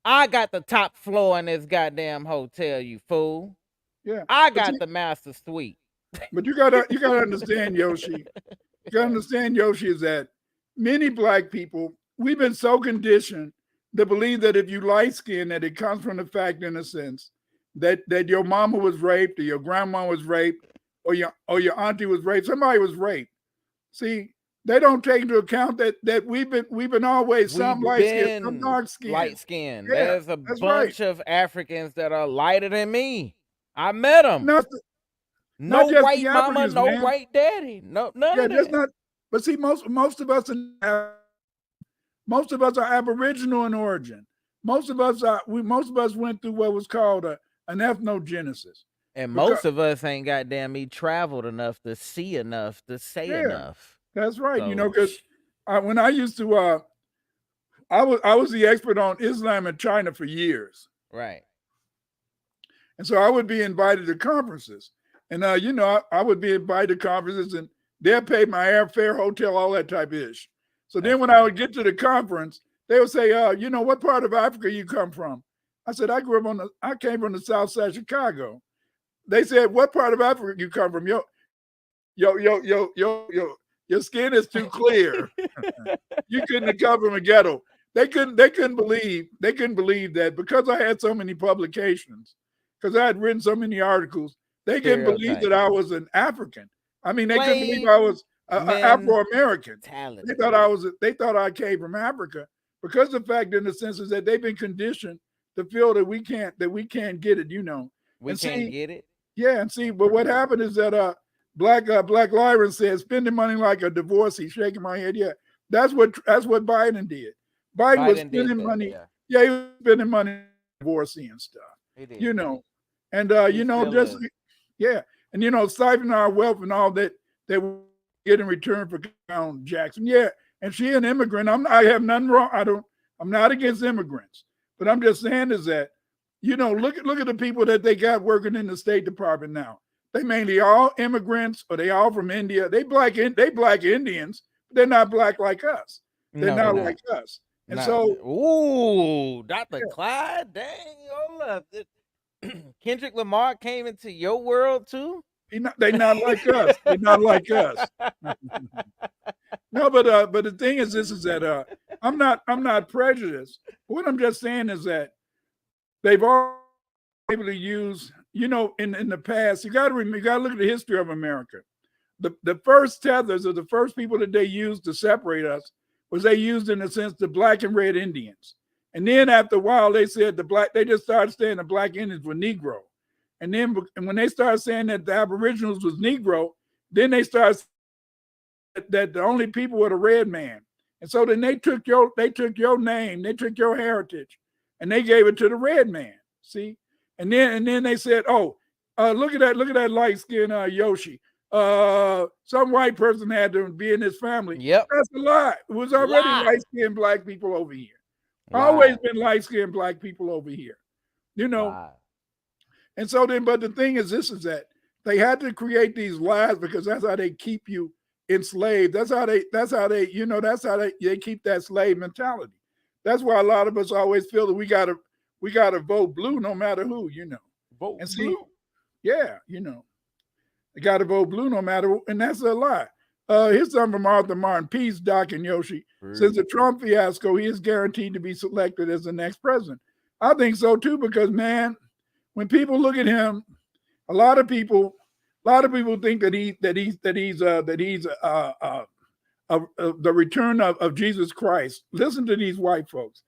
I got the top floor in this goddamn hotel, you fool. Yeah. I got the master suite. But you gotta understand, Yoshi. You gotta understand, Yoshi, is that many black people, we've been so conditioned to believe that if you light skin, that it comes from the fact, in a sense, that your mama was raped, or your grandma was raped, or your auntie was raped. Somebody was raped. See, they don't take into account that we've been always some light skin, some dark skin. Light skin. Yeah, There's a that's bunch of Africans that are lighter than me. I met them. No Not just white the mama, Africans, no man. white daddy. No, none Yeah, of that's that. not. But see, most of us are Aboriginal in origin. Most of us went through what was called an ethnogenesis. And most of us ain't goddamn me traveled enough to see enough to say enough. That's right. So, You know, because when I used to, I was the expert on Islam in China for years. Right. And so I would be invited to conferences. And, you know, I would be invited to conferences and they'd pay my airfare, hotel, all that type of ish. So then when I would get to the conference, they would say, you know, what part of Africa you come from? I said, I came from the south side of Chicago. They said, what part of Africa you come from? Your skin is too clear. You couldn't have come from a ghetto. They couldn't believe that because I had so many publications, because I had written so many articles, they couldn't believe that I was an African. I mean, they couldn't believe I was Afro-American. They thought I came from Africa because the fact, in the sense, is that they've been conditioned to feel that we can't get it, you know. We can't get it. Yeah, and see, but what happened is that Black Lyron said, spending money like a divorcee, shaking my head. Yeah, that's what Biden did. Biden was spending money. Yeah, he was spending money divorcee and stuff. You know, and you know, just and you know, siphoning our wealth and all that we get in return for Crown Jackson. Yeah, and she an immigrant. I have nothing wrong. I'm not against immigrants, but I'm just saying is that, you know, look at the people that they got working in the State Department now. They mainly all immigrants, or they all from India. They black Indians, but they're not black like us. They're not like us. And so, Dr. Clyde, dang, hold up. Kendrick Lamar came into your world too? They not like us. They're not like us. No, but the thing is, this is that I'm not prejudiced. What I'm just saying is that they've all been able to use, you know, in the past. You got to look at the history of America. The first tethers, or the first people that they used to separate us, was they used, in a sense, the black and red Indians. And then after a while, they said they just started saying the black Indians were Negro. And then when they started saying that the Aboriginals was Negro, then they started saying that the only people were the red man. And so then they took your name, they took your heritage, and they gave it to the red man. See? And then they said, oh, look at that light skin Yoshi. Some white person had to be in his family. Yep. That's a lie. It was already light-skinned black people over here. Always been light-skinned black people over here. You know. And so then, but the thing is, this is that they had to create these lies because that's how they keep you enslaved. That's how they keep that slave mentality. That's why a lot of us always feel that we gotta vote blue no matter who, you know. Vote and see, blue. Yeah, you know. They gotta vote blue no matter, and that's a lie. Here's something from Arthur Martin. Peace, Doc and Yoshi. Since the Trump fiasco, he is guaranteed to be selected as the next president. I think so too, because man, when people look at him, a lot of people think that he's the return of Jesus Christ. Listen to these white folks,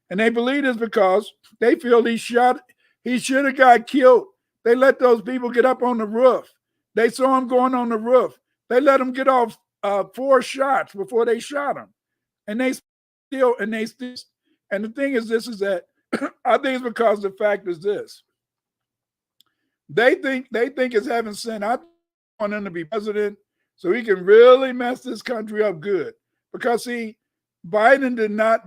and they believe this because they feel he should have got killed. They let those people get up on the roof. They saw him going on the roof. They let him get off 4 shots before they shot him, and they still. And the thing is, this is that I think it's because the fact is this: they think it's heaven sent. I want him to be president so he can really mess this country up good. Because see, Biden did not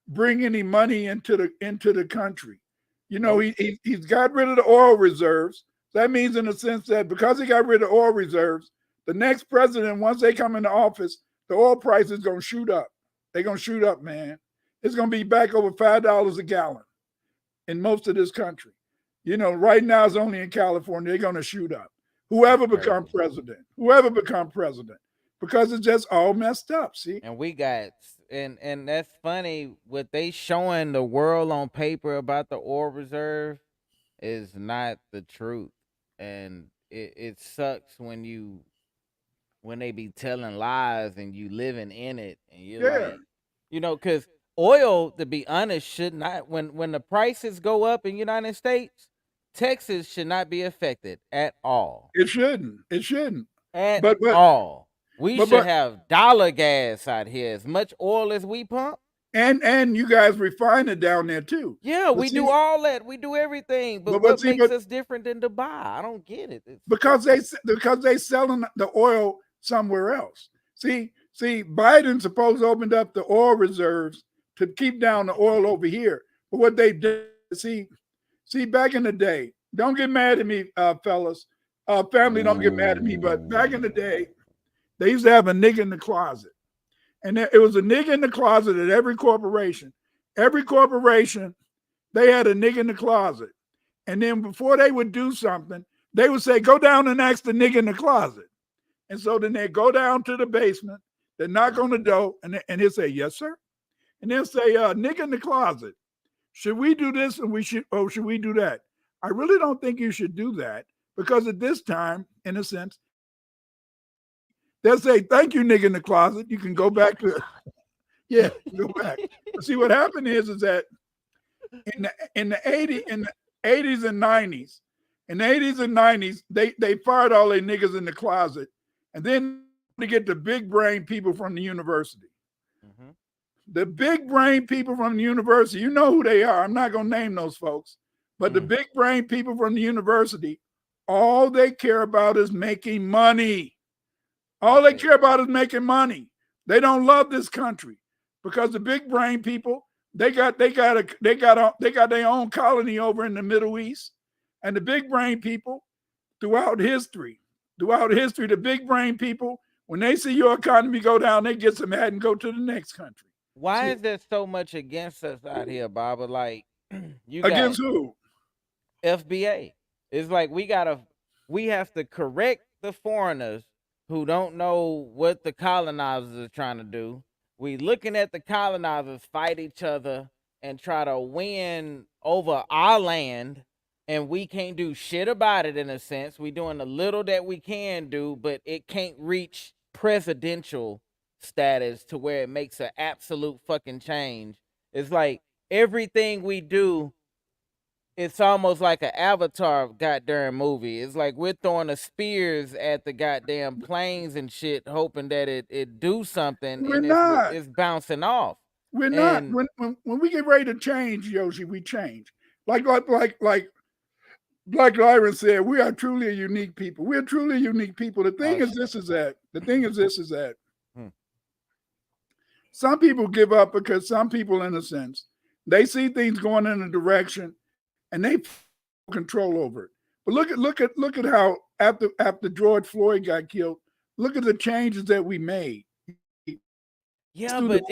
bring any money into the country. You know, he's got rid of the oil reserves. That means in a sense that because he got rid of oil reserves, the next president, once they come into office, the oil price is going to shoot up. They're going to shoot up, man. It's going to be back over $5 a gallon in most of this country. You know, right now it's only in California. They're going to shoot up. Whoever become president, because it's just all messed up. See, and we got, and that's funny. What they showing the world on paper about the oil reserve is not the truth, and it sucks when they be telling lies and you living in it, and you're like, you know, because oil, to be honest, should not, when the prices go up in United States, Texas should not be affected at all. It shouldn't. At all. We should have dollar gas out here, as much oil as we pump. And you guys refine it down there too. Yeah, we do all that. We do everything. But what makes us different than Dubai? I don't get it. Because they selling the oil somewhere else. See, Biden supposed to opened up the oil reserves to keep down the oil over here. But what they did, see, back in the day, don't get mad at me, fellas. Family, don't get mad at me. But back in the day, they used to have a nigga in the closet. And it was a nigga in the closet at every corporation. Every corporation, they had a nigga in the closet. And then before they would do something, they would say, go down and ask the nigga in the closet. And so then they go down to the basement, they knock on the door, and he'll say, yes, sir. And they'll say, nigga in the closet, should we do this or should we do that? I really don't think you should do that, because at this time, in a sense, they'll say, thank you, nigga in the closet. You can go back to, go back. But see, what happened is that in the 80s and 90s, they fired all their niggas in the closet, and then to get the big brain people from the university. Mm-hmm. The big brain people from the university, you know who they are. I'm not going to name those folks, but the big brain people from the university, all they care about is making money. All they care about is making money. They don't love this country, because the big brain people, they got their own colony over in the Middle East, and the big brain people throughout history, the big brain people, when they see your economy go down, they get some mad and go to the next country. Why is there so much against us out here, Baba? Like, you against who? FBA. It's like we have to correct the foreigners who don't know what the colonizers are trying to do. We looking at the colonizers fight each other and try to win over our land, and we can't do shit about it in a sense. We doing the little that we can do, but it can't reach presidential status to where it makes an absolute fucking change. It's like everything we do, it's almost like an Avatar goddamn movie. It's like we're throwing the spears at the goddamn planes and shit, hoping that it do something. We're and not. It's bouncing off. We're not. When we get ready to change, Yoshi, we change. Like Black Lyron said, we are truly a unique people. We're truly a unique people. The thing is this is that some people give up because some people, in a sense, they see things going in a direction and they control over it. But look at how after George Floyd got killed, look at the changes that we made. Yeah, but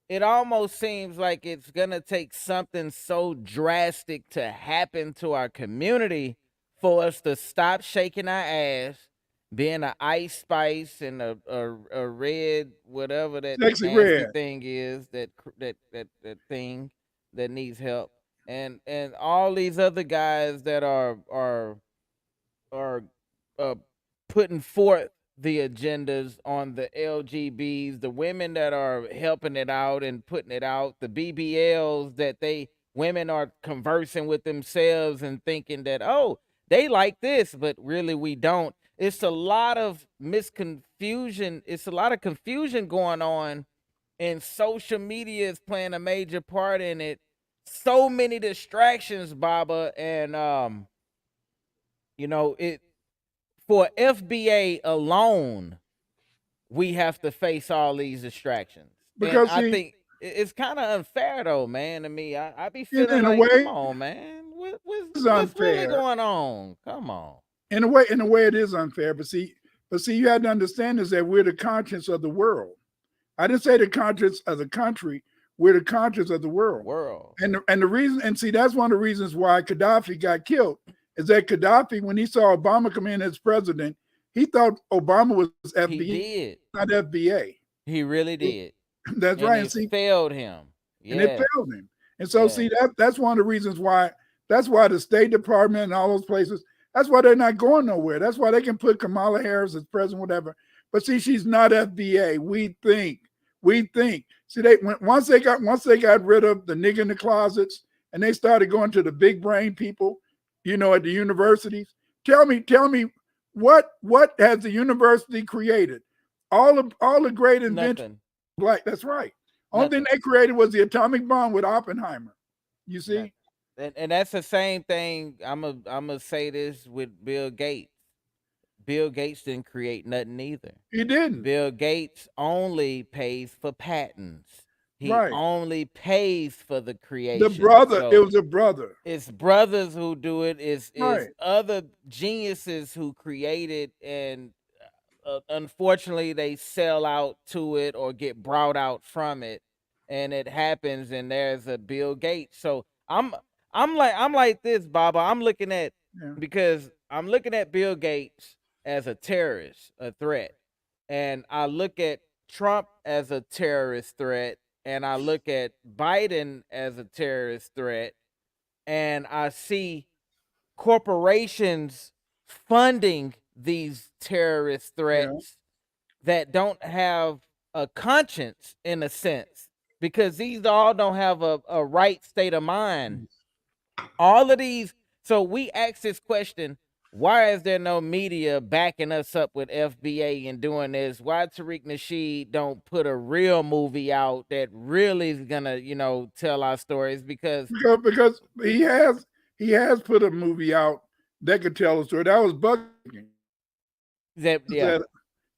it almost seems like it's gonna take something so drastic to happen to our community for us to stop shaking our ass, being a Ice Spice and a red whatever that Sexy nasty red. thing is that thing that needs help, and all these other guys that are uh, putting forth the agendas on the LGBs, the women that are helping it out and putting it out, the BBLs that women are conversing with themselves and thinking that, oh, they like this, but really we don't. It's a lot of misconfusion. It's a lot of confusion going on, and social media is playing a major part in it. So many distractions, Baba, and it for FBA alone, we have to face all these distractions. And Because I see, think it's kind of unfair though, man, to me. I be in, feeling in a like, come way, on, man. it's What's really unfair. going on? Come on. In a way, it is unfair. But see, you have to understand is that we're the conscience of the world. I didn't say the conscience of the country. We're the conscience of the world. World. And the reason, and see, that's one of the reasons why Gaddafi got killed, is that Gaddafi, when he saw Obama come in as president, he thought Obama was He FBA, did. not FBA. He really did. That's And right. it And see, failed him. and it Yeah. failed him. And so, Yeah. see, that's one of the reasons why. That's why the State Department and all those places. That's why they're not going nowhere. That's why they can put Kamala Harris as president, whatever. But see, she's not FBA. We think. See, once they got rid of the nigga in the closets and they started going to the big brain people, at the universities. Tell me, what has the university created? All the great inventions. Nothing. Black. That's right. Only thing they created was the atomic bomb with Oppenheimer. You see? And that's the same thing. I'm gonna say this with Bill Gates. Bill Gates didn't create nothing either. He didn't. Bill Gates only pays for patents. He Right. only pays for the creation. The brother, So it was a brother. it's brothers who do it. It's Right. other geniuses who create it, and unfortunately they sell out to it or get brought out from it, and it happens. And there's a Bill Gates. So I'm like this, Baba. I'm looking at Yeah. because I'm looking at Bill Gates as a terrorist, a threat, and I look at Trump as a terrorist threat, and I look at Biden as a terrorist threat, and I see corporations funding these terrorist threats that don't have a conscience in a sense, because these all don't have a right state of mind. All of these. So we ask this question: why is there no media backing us up with FBA and doing this? Why Tariq Nasheed don't put a real movie out that really is gonna, tell our stories? Because he has put a movie out that could tell a story. That was Buck. yeah.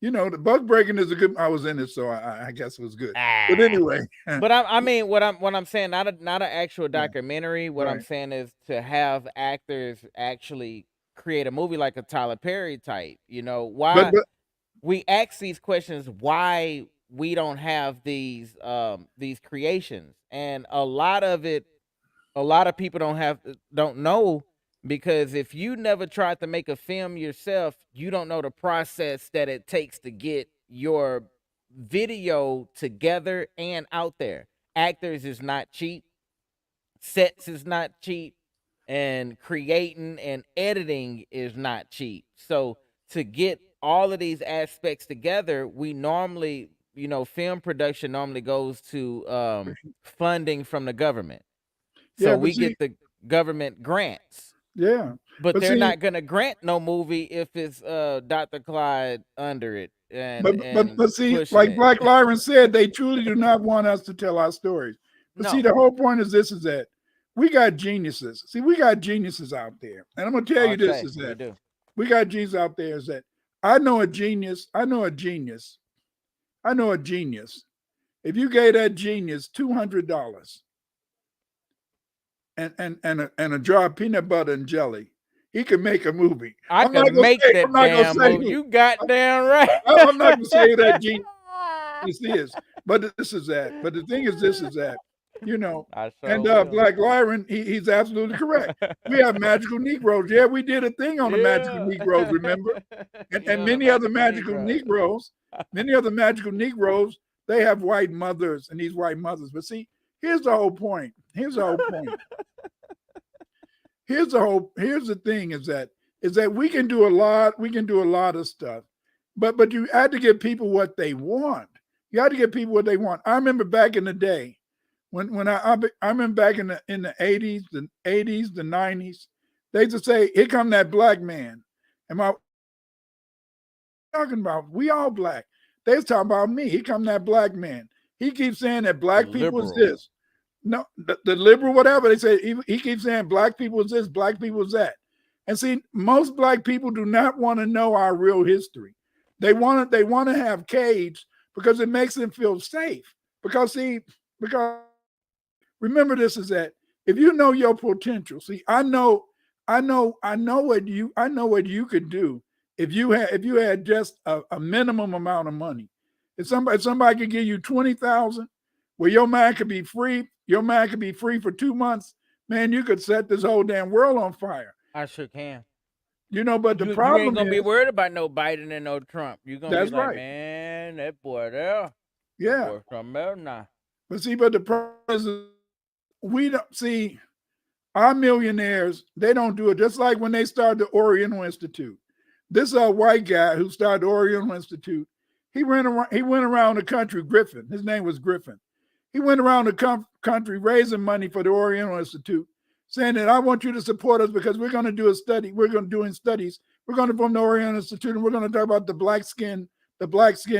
The Buck breaking is a good. I was in it, so I guess it was good. But anyway, But I mean, what I'm saying, not an actual documentary. What I'm Right. saying is to have actors actually create a movie like a Tyler Perry type. Why but we ask these questions, why we don't have these creations, and a lot of people don't know, because if you never tried to make a film yourself, you don't know the process that it takes to get your video together and out there. Actors is not cheap, sets is not cheap, and creating and editing is not cheap. So to get all of these aspects together, we normally, film production normally goes to funding from the government. So Yeah, but we see- get the government grants. yeah, But they're see- not gonna grant no movie if it's Dr. Clyde under it. And but see, pushing like it. Black Lyron said, they truly do not want us to tell our stories. But see, No. the whole point is this: is that we got geniuses. See, we got geniuses out there, and I'm gonna tell you this: is we that do. we got genius out there. Is that I know a genius. If you gave that genius $200 and a jar of peanut butter and jelly, he could make a movie. I I'm not could gonna make say- that I'm not gonna damn say movie. who. You goddamn right. I'm not gonna say who that genius is, but this is that. But the thing is, this is that you know. I sure And will. Black Lyron, he's absolutely correct. We have magical Negroes. Yeah, we did a thing on the magical Yeah. Negroes, remember? And Yeah, the many other magical magical Negro. Negroes, they have white mothers and these white mothers. But see, here's the whole point. Here's the thing is that we can do a lot of stuff. But you had to give people what they want. You had to give people what they want. I remember back in the day when I remember back in the 80s, the 90s, they used to say, "Here come that black man." And my talking about we all black. They was talking about me. Here come that black man. He keeps saying that black people is Liberal. this. No, the liberal, whatever they say, he keeps saying black people is this, black people is that. And see, most black people do not want to know our real history. They want to have cage because it makes them feel safe. Because remember this is that if you know your potential, see, I know what you could do if you had just a minimum amount of money. If somebody could give you 20,000, where your mind could be free for 2 months, man, you could set this whole damn world on fire. I sure can. But the You ain't problem gonna be is worried about no Biden and no Trump. You're gonna be that's like, right. man, that boy there, Yeah. boy something else now. But the problem is we don't see our millionaires, they don't do it. Just like when they started the Oriental Institute. This white guy who started the Oriental Institute, he went around the country, Griffin. His name was Griffin. He went around the country raising money for the Oriental Institute, saying that I want you to support us because we're going to do a study. We're going to do studies. We're going to form the Oriental Institute and we're going to talk about the black skin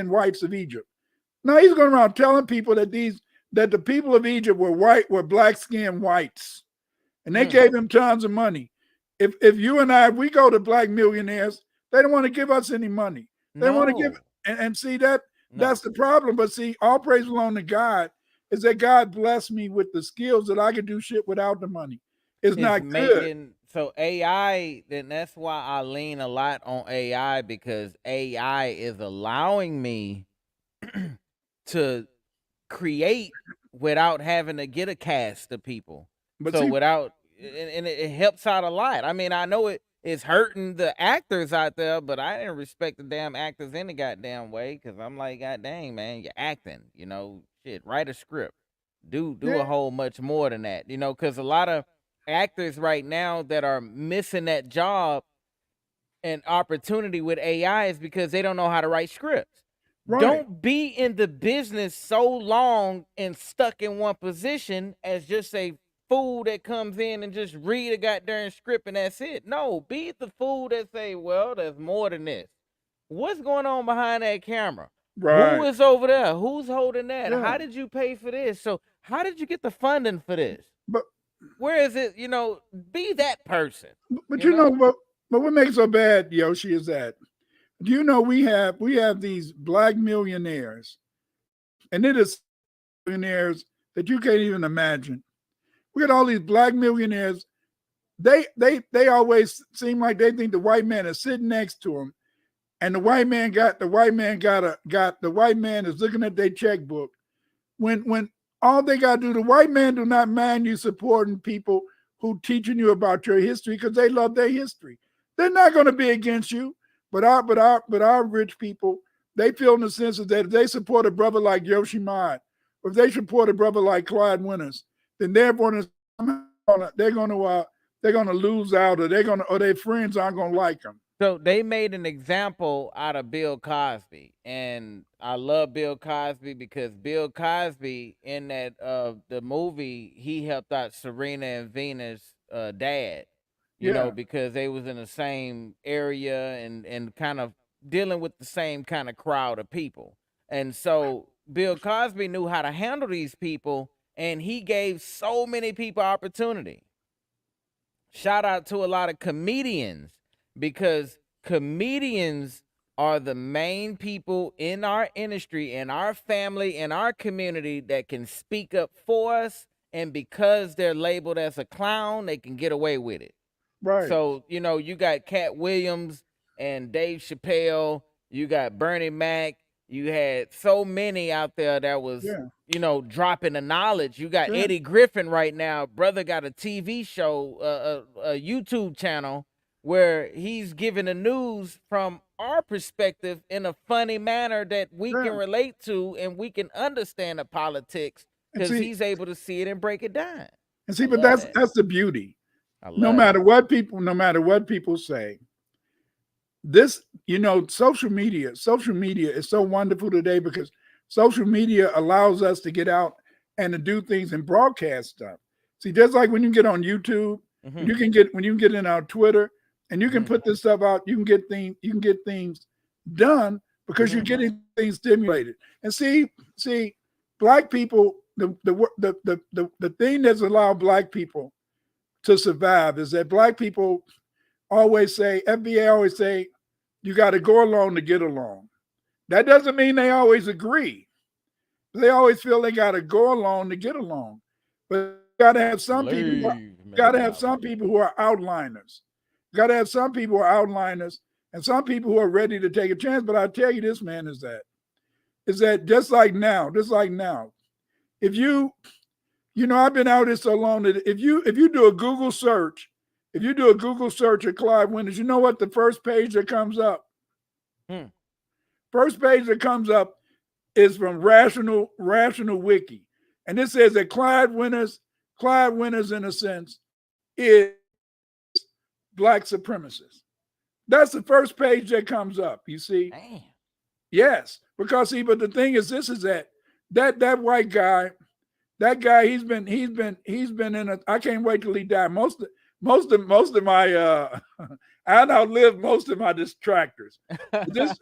whites of Egypt. Now he's going around telling people that the people of Egypt were black skinned whites. And they gave him tons of money. If you and I, if we go to black millionaires, they don't want to give us any money. They want to give and see that's the problem. But see, all praise belong to God is that God blessed me with the skills that I could do shit without the money. It's not good. So AI, then that's why I lean a lot on AI, because AI is allowing me to create without having to get a cast of people. But so see, without, and it helps out a lot. I mean, I know it's hurting the actors out there, but I didn't respect the damn actors any goddamn way, because I'm like, God dang, man, you're acting, shit, write a script. Do a whole much more than that, because a lot of actors right now that are missing that job and opportunity with AI is because they don't know how to write scripts. right. Don't be in the business so long and stuck in one position as just a fool that comes in and just read a goddamn script and that's it. No, be the fool that say, well, there's more than this. What's going on behind that camera? Right. Who is over there? Who's holding that? Yeah. How did you pay for this? So how did you get the funding for this? But where is it? Be that person. But but what makes it so bad, Yoshi, is that do you know we have these black millionaires, and it is millionaires that you can't even imagine. We got all these black millionaires. They always seem like they think the white man is sitting next to them, and the white man is looking at their checkbook. When all they gotta do, the white man do not mind you supporting people who teaching you about your history because they love their history. They're not going to be against you, but our rich people, they feel in the sense that if they support a brother like Yoshi Mod, or if they support a brother like Clyde Winters, then they're going to lose out, or their friends aren't going to like them. So they made an example out of Bill Cosby, and I love Bill Cosby because Bill Cosby in that the movie, he helped out Serena and Venus' dad, because they was in the same area and kind of dealing with the same kind of crowd of people. And so Bill Cosby knew how to handle these people, and he gave so many people opportunity. Shout out to a lot of comedians, because comedians are the main people in our industry, in our family, in our community that can speak up for us. And because they're labeled as a clown, they can get away with it. Right. So, you got Cat Williams and Dave Chappelle. You got Bernie Mac. You had so many out there that was, Yeah. you know, dropping the knowledge. You got Yeah. Eddie Griffin right now. Brother got a TV show, a YouTube channel where he's giving the news from our perspective in a funny manner that we Yeah. can relate to and we can understand the politics And because see, he's able to see it and break it down. and see, I but love that. that's the beauty. I love No matter what people say, this, you know, social media is so wonderful today because social media allows us to get out and to do things and broadcast stuff. See, just like when you get on YouTube, Mhm. when you get in our Twitter and you can Mhm. put this stuff out, you can get things done because you're Mhm. getting things stimulated. And see, black people, the thing that's allowed black people to survive is that black people always say, FBA always say, you got to go along to get along. That doesn't mean they always agree. They always feel they got to go along to get along. But you got to have some people. Got to have some people who are outliners. Got to have some people who are outliners, and some people who are ready to take a chance. But I tell you, this man is that just like now, if you know, I've been out here so long that if you do a Google search, of Clive Winters, you know what the first page that comes up? First page that comes up is from Rational Wiki. And it says that Clive Winters, in a sense, is black supremacist. That's the first page that comes up, you see? Damn. Yes. Because see, but the thing is, this is that white guy, he's been in a, I can't wait till he died. Most of my I outlived most of my distractors. This,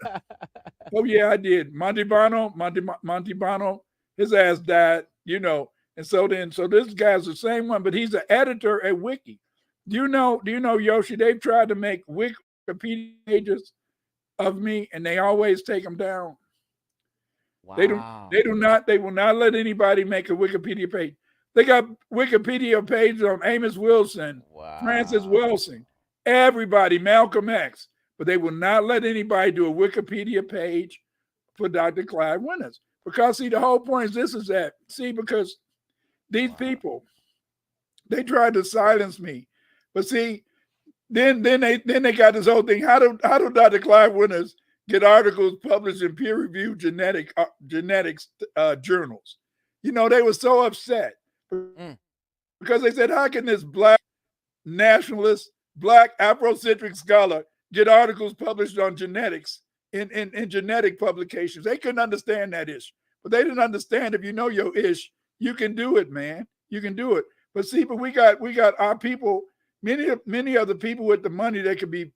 oh yeah, I did. Monty Bono, his ass died, you know. And so this guy's the same one, but he's an editor at Wiki. Do you know, Yoshi? They've tried to make Wikipedia pages of me, and they always take them down. Wow. They will not let anybody make a Wikipedia page. They got Wikipedia pages on Amos Wilson, Francis Wilson, everybody, Malcolm X, but they will not let anybody do a Wikipedia page for Dr. Clive Winters. Because see, the whole point is because these people, they tried to silence me. But see, then they got this whole thing. How do Dr. Clive Winters get articles published in peer-reviewed genetics journals? You know, they were so upset because they said, how can this black nationalist, black Afrocentric scholar get articles published on genetics in genetic publications? They couldn't understand that issue. But they didn't understand if you know your ish, you can do it, man. You can do it. But see, but we got our people, many of the people with the money that could be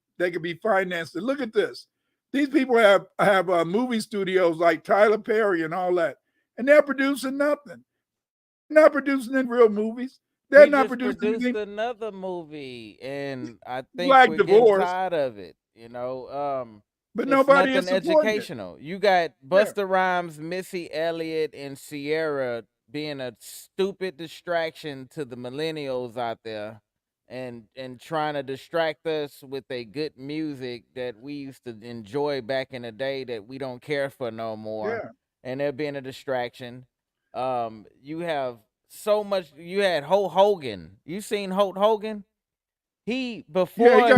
financed. And look at this. These people have movie studios like Tyler Perry and all that, and they're producing nothing. They're not producing any real movies. They're not producing anything. Another movie, and I think Black we're Divorce. getting tired of it. You know, but it's nobody nothing is supporting educational. It. You got Busta Rhymes, Missy Elliott, and Sierra being a stupid distraction to the millennials out there, and trying to distract us with a good music that we used to enjoy back in the day that we don't care for no more. Yeah. And they're being a distraction. You have so much. You had Hulk Hogan. You seen Hulk Hogan? Before he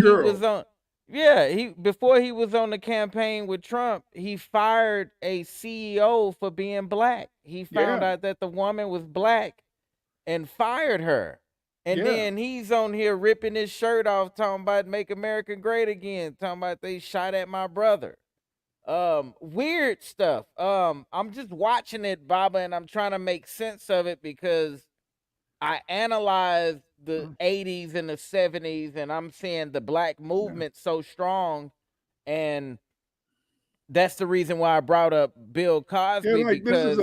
was on the campaign with Trump, he fired a CEO for being black. He found out that the woman was black and fired her. And then he's on here ripping his shirt off, talking about make America great again, talking about they shot at my brother. Weird stuff. I'm just watching it, Baba, and I'm trying to make sense of it because I analyzed the 80s and the 70s, and I'm seeing the black movement so strong, and that's the reason why I brought up Bill Cosby because,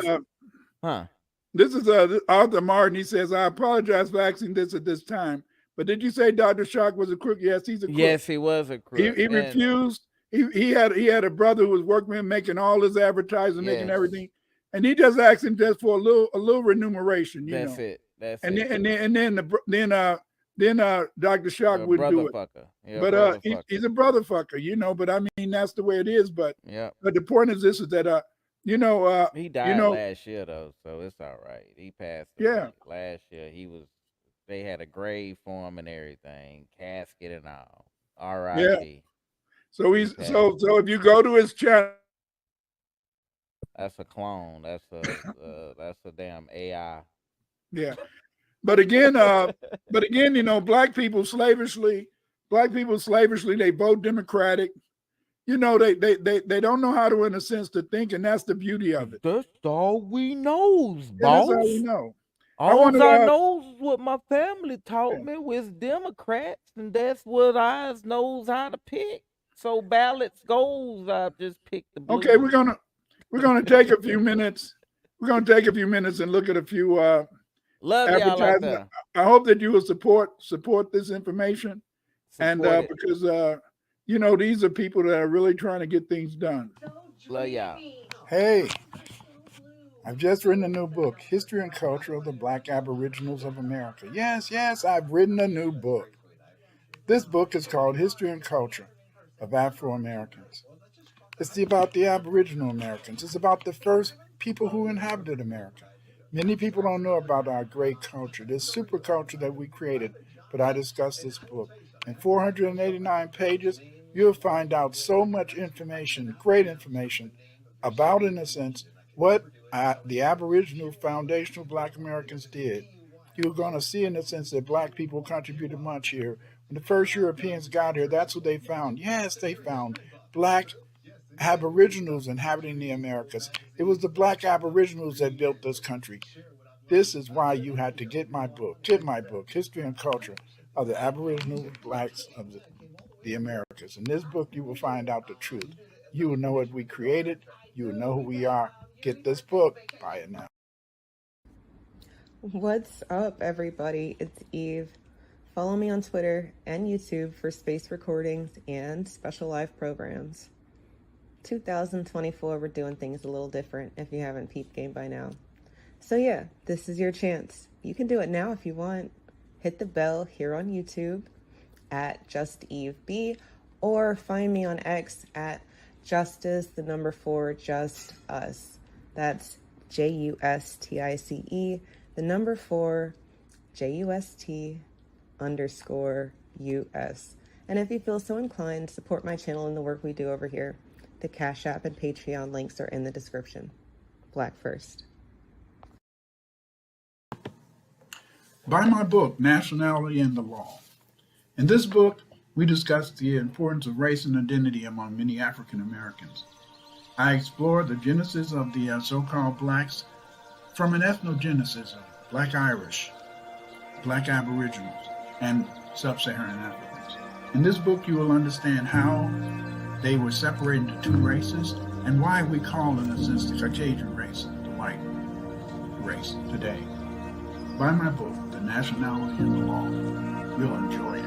This is Arthur Martin. He says, I apologize for asking this at this time, but did you say Dr. Shock was a crook? Yes, he's a crook. Yes, he was a crook. He refused. He had a brother who was working with him, making all his advertising, making everything, and he just asked him just for a little remuneration. That's it. Then Dr. Shock would do it. But he's a brother fucker, you know. But I mean, that's the way it is. But the point is this: is that He you died know, last year though, so it's all right. He passed yeah, away last year. They had a grave for him and everything, casket and all. yeah. R.I.P. So He he's passed so away. if you go to his channel, That's a clone. That's a damn AI. yeah. But again, black people slavishly, they vote Democratic. They don't know how to, in a sense, to think, and that's the beauty of it. That's all we knows, Yeah, that's all we boss. know. I want All to, I knows is what my family taught yeah. me was Democrats, and that's what I knows how to pick. So ballots goes, I just pick the Okay, blue. we're gonna take a few minutes. We're gonna take a few minutes and look at a few Love y'all out advertisements. there. I hope that you will support this information, and Support it. because these are people that are really trying to get things done. Love y'all. Hey, I've just written a new book, History and Culture of the Black Aboriginals of America. Yes, I've written a new book. This book is called History and Culture of Afro-Americans. It's about the Aboriginal Americans. It's about the first people who inhabited America. Many people don't know about our great culture, this super culture that we created, but I discuss this book. In 489 pages, you'll find out so much information, great information, about, in a sense, what the Aboriginal foundational Black Americans did. You're going to see, in a sense, that Black people contributed much here. When the first Europeans got here, that's what they found. Yes, they found Black Aboriginals inhabiting the Americas. It was the Black Aboriginals that built this country. This is why you had to get my book, History and Culture of the Aboriginal Blacks of the Americas. In this book, you will find out the truth. You will know what we created. You will know who we are. Get this book. Buy it now. What's up, everybody? It's Eve. Follow me on Twitter and YouTube for space recordings and special live programs. 2024, we're doing things a little different if you haven't peeped game by now. So yeah, this is your chance. You can do it now if you want. Hit the bell here on YouTube at JustEveB, or find me on X at Justice4Just_Us. That's JUSTICE, 4 JUST_US. And if you feel so inclined, support my channel and the work we do over here. The Cash App and Patreon links are in the description. Black first. Buy my book, Nationality and the Law. In this book, we discuss the importance of race and identity among many African Americans. I explore the genesis of the so-called blacks from an ethnogenesis of Black Irish, Black Aboriginals, and Sub-Saharan Africans. In this book, you will understand how they were separated into two races and why we call, in a sense, the Caucasian race the white race today. Buy my book, The Nationality and the Law. You'll enjoy it.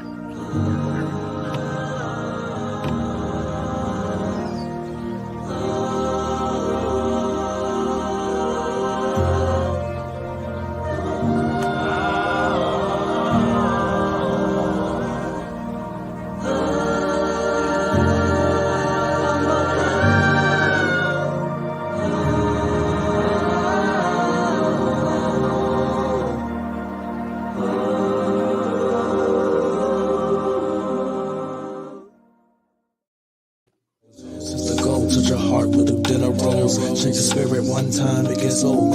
Change the spirit one time, it gets old.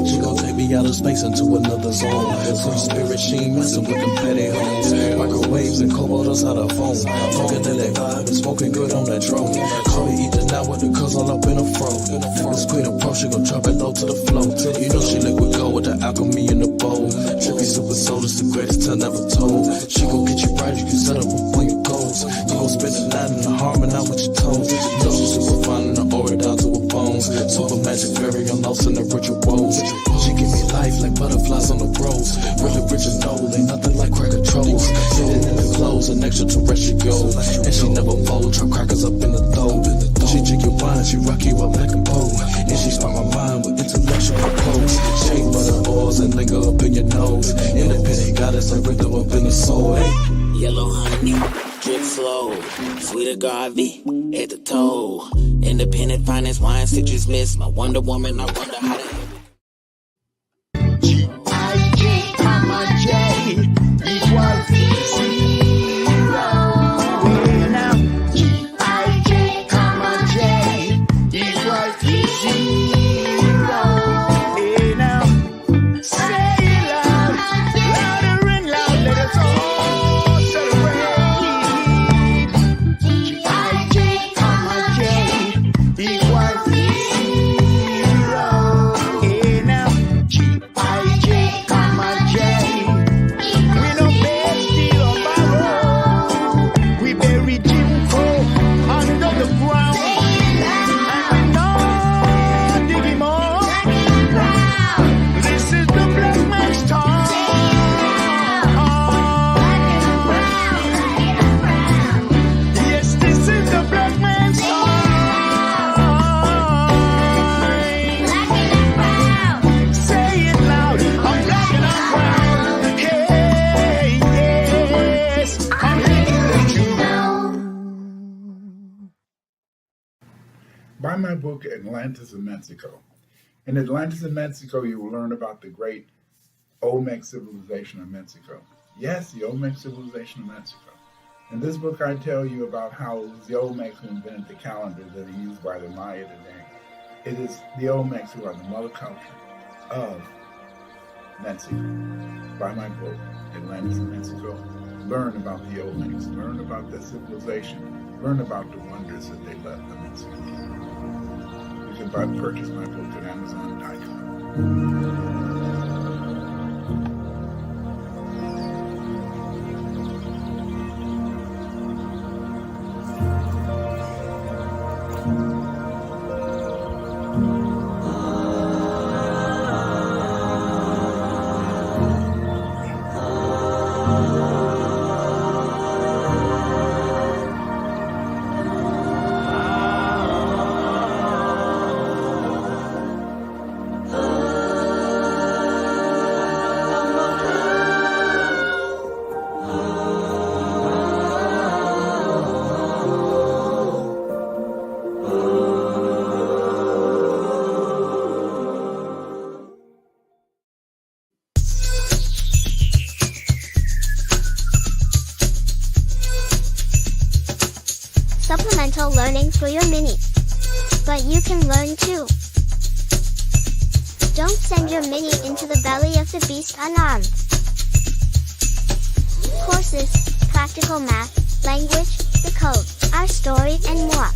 She gon' take me out of space into another zone. Free spirit, she ain't messing with them petty hoes. Microwaves and cobaltos out of phone. Talking to that vibe and smoking good on that drone. Call me eat the night with the cuz all up in a fro. This queen approach, she gon' drop it low to the flow. You know she liquid gold with the alchemy in the bowl. Trippy super soul is the greatest tale never told. She gon' get you right, you can set up on your goals. You gon' spend the night in the harmony out with your toes. You know she super fine in the aura down to her bones. Super magic fairy, I'm lost in the rituals. She give me life like butterflies on the rose. Really rich and old, ain't nothing like cracker trolls. Sitting in the clothes, an extraterrestrial. And she never fold, trap crackers up in the throat. She drink your wine, she rock you up like a pole. And she spark my mind with intellectual pose. Shake butter oils and linger up in your nose. Independent goddess like rhythm up in the soul. Yellow honey, drip slow. Sweet agave at the toe. Independent finance, wine, citrus mist. My Wonder Woman, I wonder how to. G-I-J, comma J equals zero. Hey now, G-I-J, comma J equals zero. Hey now, say it loud, louder and loud, let us all celebrate. G-I-J, comma J equals zero. Hey now, G-I-J, comma J. We no beg, steal or borrow. We bury Jim Crow under the ground. And we no dig him up. This is the black man's time. Yes, this is the black man's time. Say it loud, I'm black and I'm proud. Hey, yes, I'm here with you. Buy my book, Atlantis in Mexico. In Atlantis in Mexico, you will learn about the great Olmec civilization of Mexico. Yes, the Olmec civilization of Mexico. In this book, I tell you about how it was the Olmecs who invented the calendar that are used by the Maya today. It is the Olmecs who are the mother culture of Mexico. Buy my book, Atlantis in Mexico. Learn about the Olmecs. Learn about their civilization. Learn about the wonders that they left the Mexican people. You can purchase my book at Amazon.com. Supplemental learning for your mini. But you can learn too. Don't send your mini into the belly of the beast unarmed. Courses, practical math, language, the code, our story and more.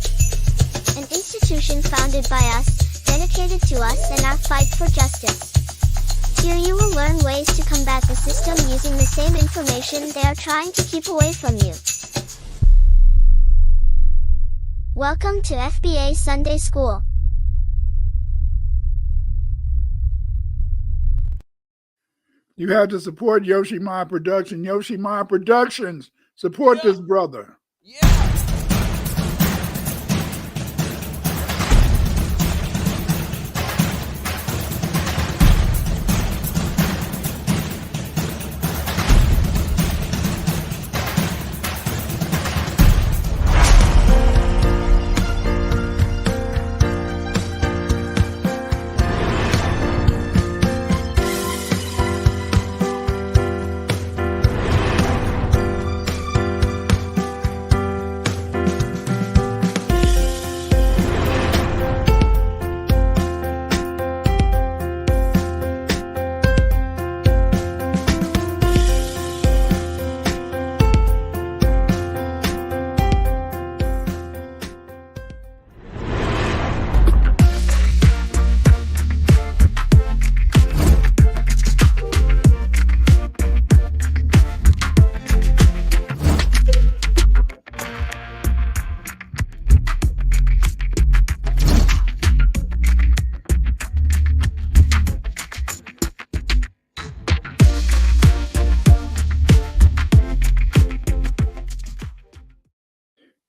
An institution founded by us, dedicated to us and our fight for justice. Here you will learn ways to combat the system using the same information they are trying to keep away from you. Welcome to FBA Sunday School. You have to support Yoshima Production. Yoshima Productions. Support this brother.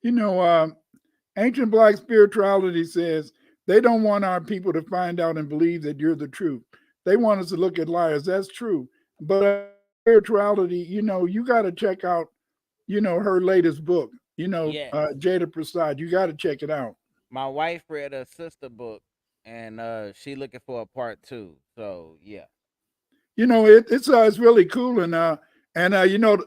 You know, ancient Black spirituality says they don't want our people to find out and believe that you're the truth. They want us to look at liars. That's true. But spirituality, you know, you got to check out her latest book. Yes. Jada Prasad. You got to check it out. My wife read her sister book, and she looking for a part 2. So yeah. It's really cool, and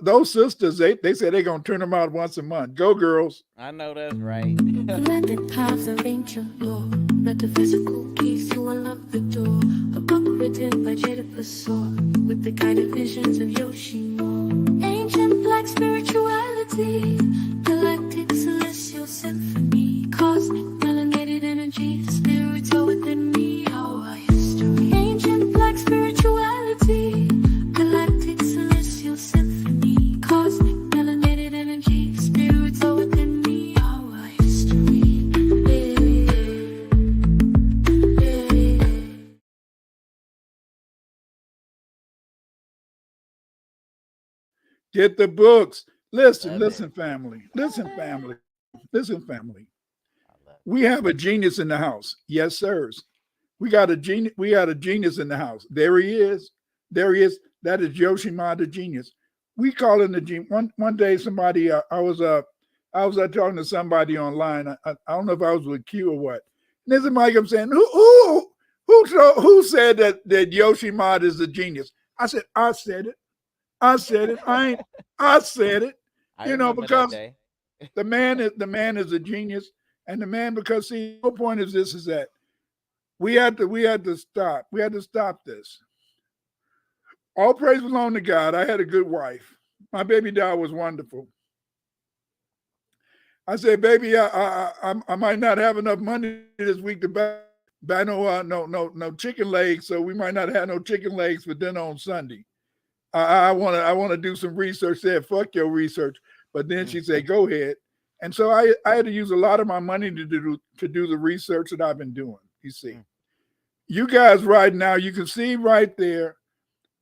those sisters, they say they're gonna turn them out once a month. Go girls! I know that's right. Let the paths of ancient law, metaphysical keys to unlock the door. A book written by Jada Prasad, with the guided visions of Yoshimo. Ancient black spirituality, galactic celestial symphony, cosmic melanated energy, the spirits are within me. Our history. Ancient black spirituality, galactic celestial symphony, cosmic melanated energy, the spirits are within me. Our history. Get the books. Listen, Love listen, it. family. Listen, family. Listen, family. I love We have a genius in the house. Yes, sirs. We got a genius. We got a genius in the house. There he is. There he is. That is Yoshima the genius. We call him the genius. One day, somebody I was talking to somebody online. I don't know if I was with Q or what. And there's a mic. I'm saying, who said that Yoshima is a genius? I said it. I said it. I said it. I remember Because that day. the man is a genius, and the man, because see, the whole point is this: is that we had to stop this. All praise belong to God. I had a good wife. My baby doll was wonderful. I said, baby, I might not have enough money this week to buy no chicken legs, so we might not have no chicken legs for dinner on Sunday. I want to do some research. Said, fuck your research. But then she said, go ahead. And so I had to use a lot of my money to do the research that I've been doing. You see, you guys right now, you can see right there,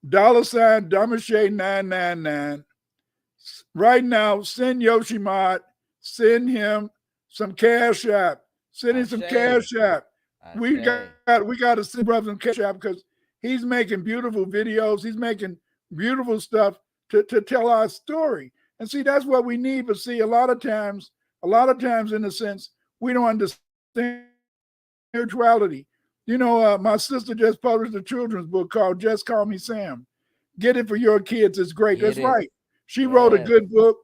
$ Damashe 999. Right now, send Yoshimod, send him some cash app. Send him some cash app. We got to send brother some cash app because he's making beautiful videos. He's making beautiful stuff to tell our story. And see, that's what we need. But see, a lot of times, in a sense, we don't understand spirituality. My sister just published a children's book called Just Call Me Sam. Get it for your kids. It's great. That's right. She wrote a good book.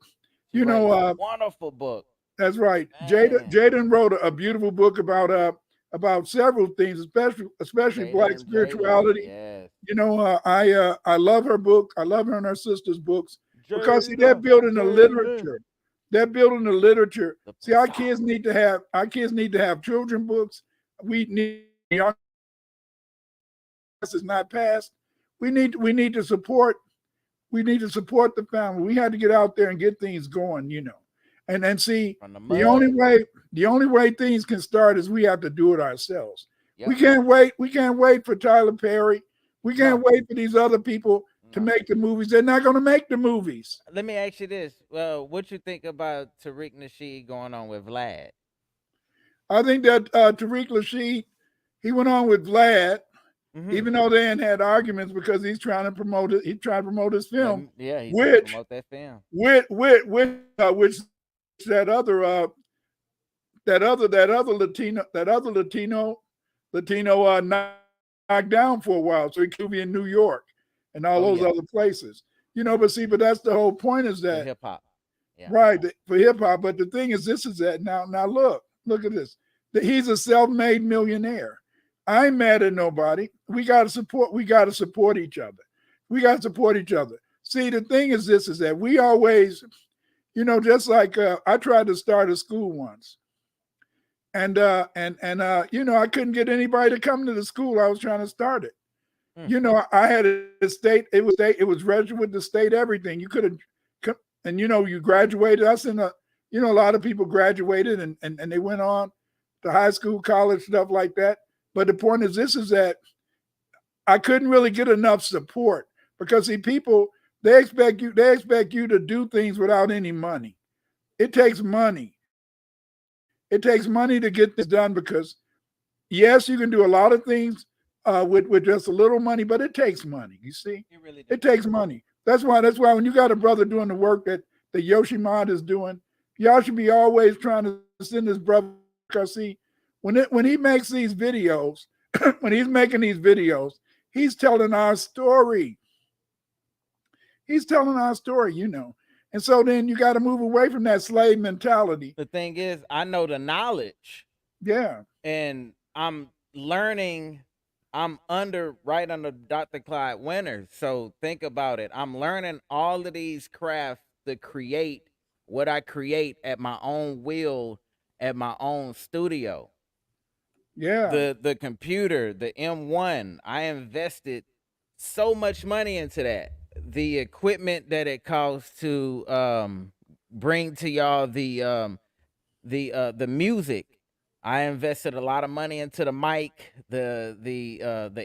Wonderful book. That's right. Man. Jaden wrote a beautiful book about several things, especially Black spirituality. Yes. I love her book. I love her and her sister's books because see, they're building the literature. They're building the literature. See, our kids need to have children books. We need young. This is not passed. We need to support. We need to support the family. We had to get out there and get things going, and then see the only way things can start is we have to do it ourselves. Yep. We can't wait for Tyler Perry. We can't wait for these other people to make the movies. They're not going to make the movies. Let me ask you this. What you think about Tariq Nasheed going on with Vlad? I think that Tariq Nasheed, he went on with Vlad, even though they had arguments because he's trying to promote it. He's trying to promote his film. Yeah, he's trying to promote that film. Which that other Latino knocked down for a while, so he could be in New York and all those other places, but that's the whole point is that hip hop, right? For hip hop. But the thing is, this is that now look at this. He's a self-made millionaire. I ain't mad at nobody. We got to support each other. See, the thing is this, is that we always, just like I tried to start a school once. And I couldn't get anybody to come to the school I was trying to start it. I had a state, it was registered with the state, everything. You could have come, and you graduated. I seen a lot of people graduated and they went on to high school, college, stuff like that. But the point is this, is that I couldn't really get enough support because see, people, they expect you to do things without any money. It takes money. It takes money to get this done because, yes, you can do a lot of things with just a little money, but it takes money. You see, it takes money. That's why when you got a brother doing the work that that Yoshimod is doing. Y'all should be always trying to send this brother, because see, when he makes these videos, when he's making these videos, he's telling our story. He's telling our story, you know. And so then you got to move away from that slave mentality. The thing is, I know the knowledge. Yeah. And I'm learning. I'm right under Dr. Clyde Winters. So think about it. I'm learning all of these crafts to create what I create at my own will, at my own studio. Yeah. The computer, the M1, I invested so much money into that. The equipment that it costs to bring to y'all the music, I invested a lot of money into the mic, the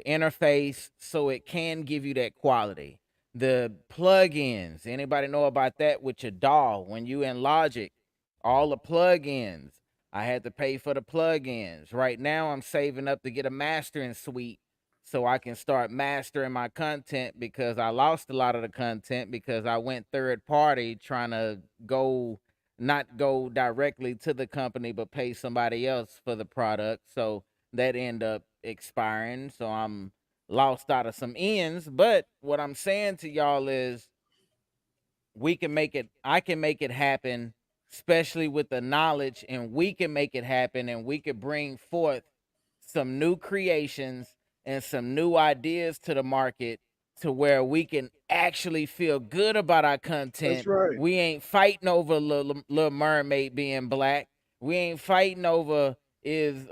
interface, so it can give you that quality. The plugins, anybody know about that with your DAW? When you in Logic, all the plugins, I had to pay for the plugins. Right now, I'm saving up to get a mastering suite so I can start mastering my content, because I lost a lot of the content because I went third party trying to not go directly to the company, but pay somebody else for the product. So that ended up expiring. So I'm lost out of some ends. But what I'm saying to y'all is, I can make it happen, especially with the knowledge, and we can make it happen, and we could bring forth some new creations and some new ideas to the market, to where we can actually feel good about our content. That's right. We ain't fighting over Little Mermaid being black. We ain't fighting over is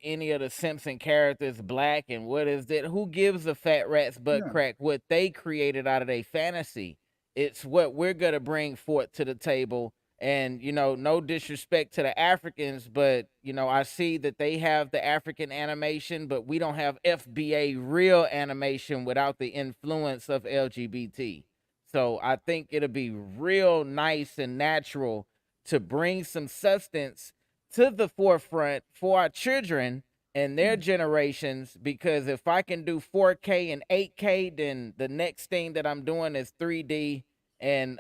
any of the Simpson characters black, and what is that? Who gives a fat rat's butt crack what they created out of their fantasy? It's what we're gonna bring forth to the table. And, you know, no disrespect to the Africans, but, you know, I see that they have the African animation, but we don't have FBA real animation without the influence of LGBT. So I think it'll be real nice and natural to bring some substance to the forefront for our children and their generations, because if I can do 4K and 8K, then the next thing that I'm doing is 3D and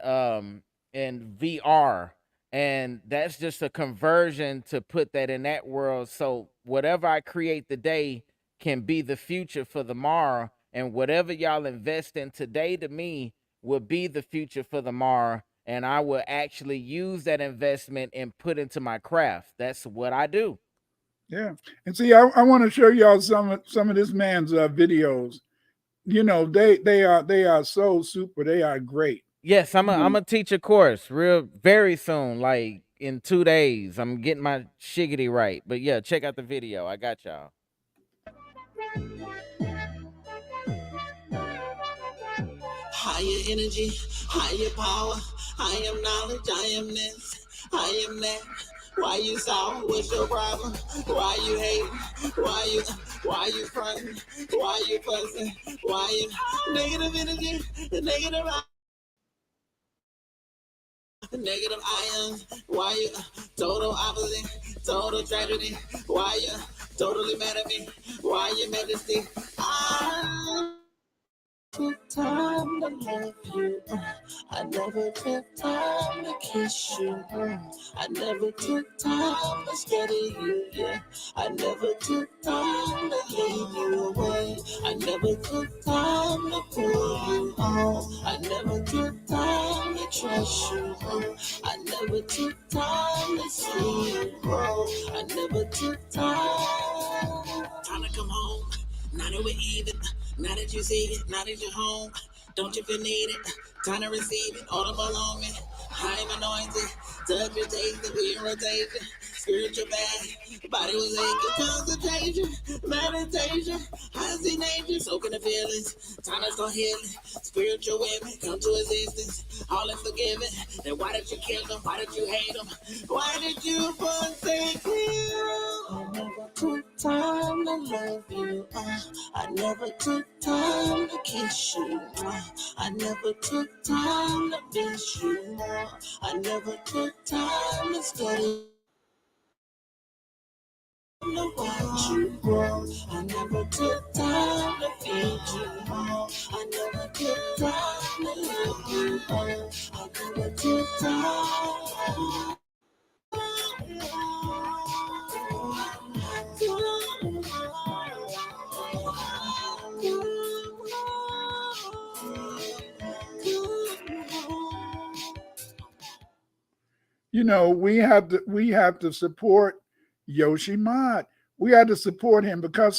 VR, and that's just a conversion to put that in that world. So whatever I create today can be the future for tomorrow, and whatever y'all invest in today, to me, will be the future for tomorrow, and I will actually use that investment and put into my craft. That's what I do. Yeah. And see, I want to show y'all some of this man's videos. You know, they are so super. They are great. Yes, I'm gonna teach a course very soon, like in 2 days. I'm getting my shiggity right. But yeah, check out the video. I got y'all. Higher energy, higher power. I am knowledge, I am this, I am that. Why you sour? What's your problem? Why you hate? Why you fronting? Why you fussing? Why you negative energy, negative ions? Why you total opposite, total tragedy? Why you totally mad at me? Why you majesty? I took time to love you. I never took time to kiss you. I never took time to study you. Yeah, I never took time to leave you away. I never took time to pull you on. I never took time to trust you. I never took time to see you grow. I never took time to come home. Now that we're even, now that you see it, now that you're home, don't you feel needed? Time to receive it, audible on me. I am anointed, touch your taste, the irritation, spiritual bag, body was aching, concentration, meditation, I see nature, soaking the feelings, time to start healing, spiritual women come to existence, all is forgiven, then why did you kill them, why did you hate them, why did you forsake me? I never took time to love you, I never took time to kiss you, I never took time to miss you more. I never took time to study to watch you grow. I never took time to feed you more. I never took time to love you more. I you know, we have to support Yoshi Mod. We had to support him because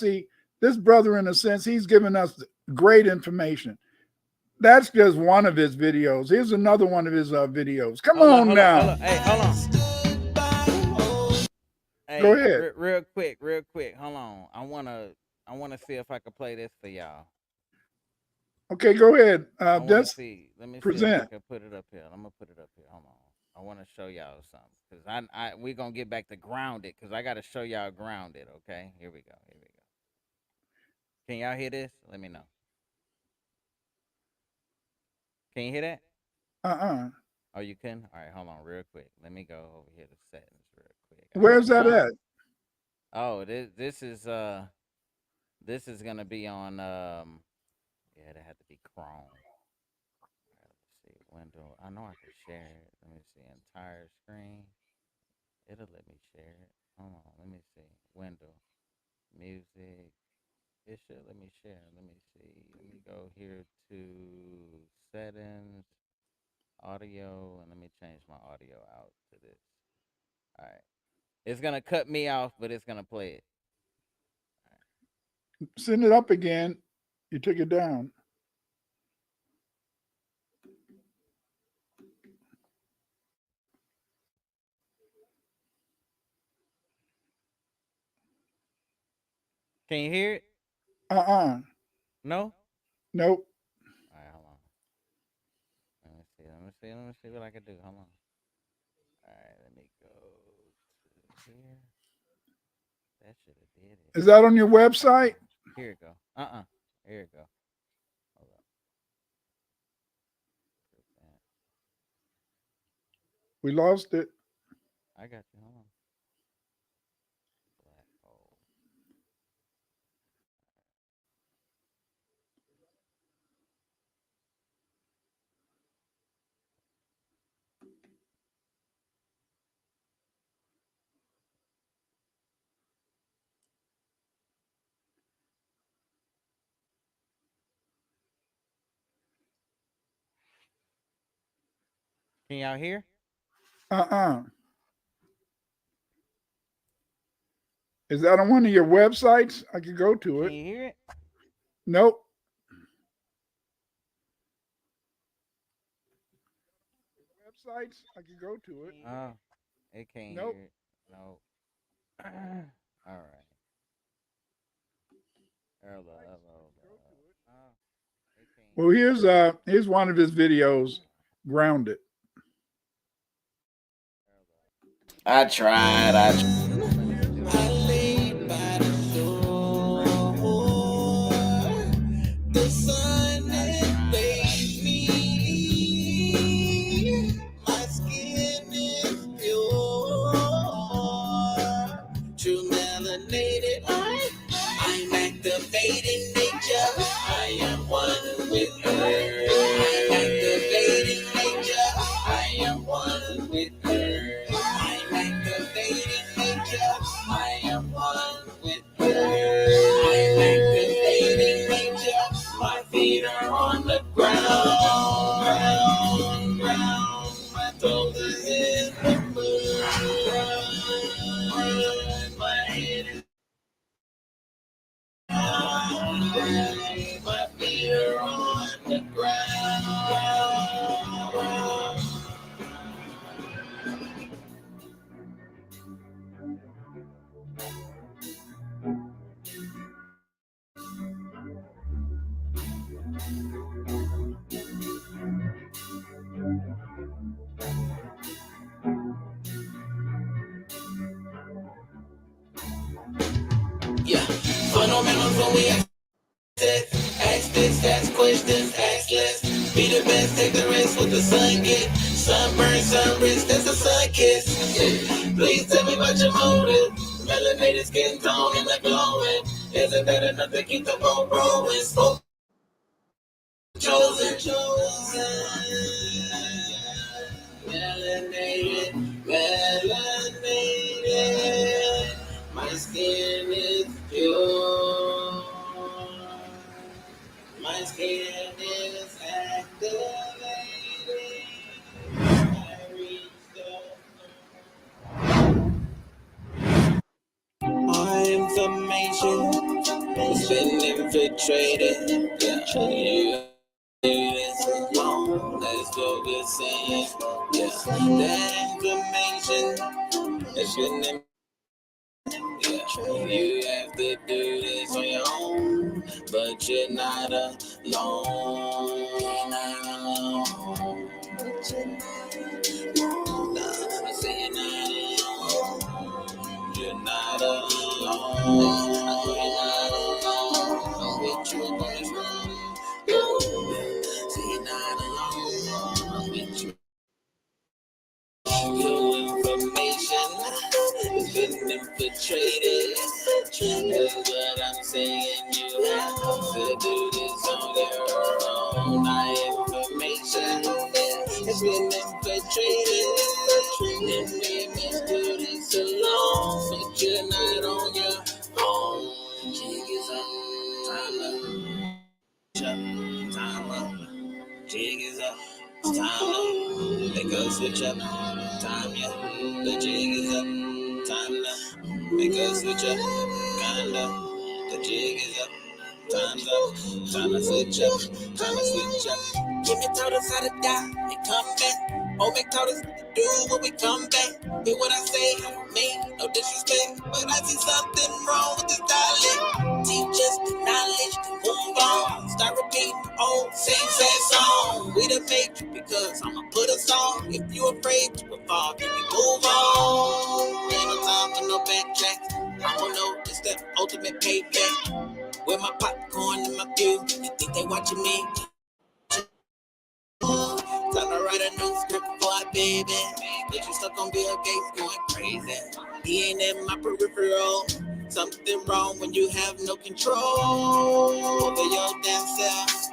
this brother, in a sense, he's given us great information. That's just one of his videos. Here's another one of his videos. Come on now. Hold on. Hey, hold on. Hey, Go ahead. real quick. Hold on. I wanna see if I can play this for y'all. Okay, go ahead. Let me Just see if I present. can put it up here. I'm gonna put it up here. Hold on. I want to show y'all something because we gonna get back to grounded because I gotta show y'all grounded. Okay, here we go. Can y'all hear this? Let me know. Can you hear that? Oh, you can? All right, hold on real quick. Let me go over here to settings real quick. Where's that at? Oh, this is gonna be on yeah, that had to be Chrome. All right, let's see, window. I know I can share it. Let me see, entire screen. It'll let me share it. Hold on, let me see. Window, music. It should let me share. Let me see. Let me go here to settings, audio, and let me change my audio out to this. All right. It's gonna cut me off, but it's gonna play it. Send it up again. You took it down. Can you hear it? No? Nope. All right, hold on. Let me see what I can do. Hold on. All right, let me go to here. That should have did it. Is that on your website? Here it go. Here it go. Hold up. We lost it. I got you. Hold on. Black hole. Can y'all hear? Is that on one of your websites? I could go to it. Can you hear it? Nope. Websites, I could go to it. Oh, it can't Nope. hear it. Nope. All right. Well, here's one of his videos, Grounded. I tried. The sun it bathed me. My skin is pure. True melanated. I'm activating nature. I am one with her. I'm activating nature. I am one with her. I'm activating nature. I am one with her. I'm activating nature. My feet are on the ground. My toes are in the mud. My head is my feet are on the ground. Yeah, fundamentals when we ask this, ask questions, ask less. Be the best, take the rest what the sun get. Sunburn, sunwrist, that's a sun kiss. Yeah. Please tell me about your motive. Melanated skin tone and the glowing. Isn't that enough to keep the boat rolling? Spoke chosen. Melanated. My skin is pure. My skin is activated. I reached the infiltrated. Yeah, you do this alone. That's what we're saying. Yeah, that information has been. Yeah, you have to do this on your own, but you're not alone. You're not alone. But you're not alone. Nah, I say you're not alone. You're not alone. You're not alone. I'm with you on this run. Say you're not alone. I'm with you. Your information has been infiltrated. That's what I'm saying. You have to do this on your own. My information has been infiltrated. And we must do this alone. But you're not on your own. Jig is up. Time up. Jig is up. Time up. Make us switch up. Time, yeah. The jig is up. Time now. Make us switch up. Kinda. The jig is up. Time's up. Time to switch up. Time to switch up. Give me told us how to die and come back. Oh, make told us to do when we come back. Hear what I say? Me, no disrespect. But I see something wrong with this dialect. Teach us the knowledge to move on. Start repeating old same sad song. We the make you because I'ma put a song. If you afraid to evolve, you can move on. Ain't no time for no backtracks. I don't know, it's the ultimate payback. With my popcorn and my view, you think they watching me? Time to write a new script for a baby. Get you stuck on Bill Gates going crazy. He ain't in my peripheral. Something wrong when you have no control over your damn self.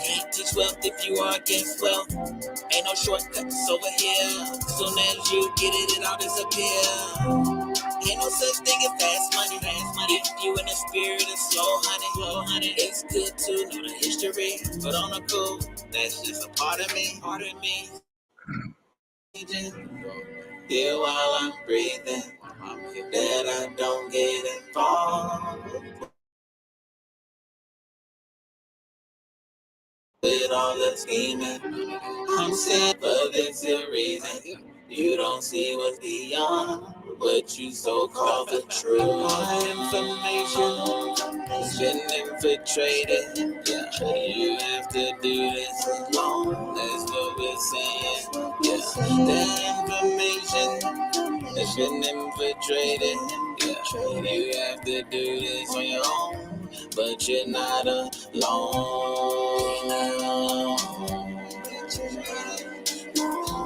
Can't teach wealth if you are against wealth. Ain't no shortcuts over here. Soon as you get it, it all disappear. Ain't no such thing as fast money. If you in the spirit of slow honey, it's good to know the history. But on the cool, that's just a part of me. Here while I'm breathing, that I don't get involved with all the scheming. I'm sad, but there's a reason. You don't see what's beyond what you so call the truth. My information has been infiltrated. Yeah, you have to do this alone. That's what we're saying. Yeah, the information has been infiltrated. Yeah, you have to do this on your own, but you're not alone. You're not alone.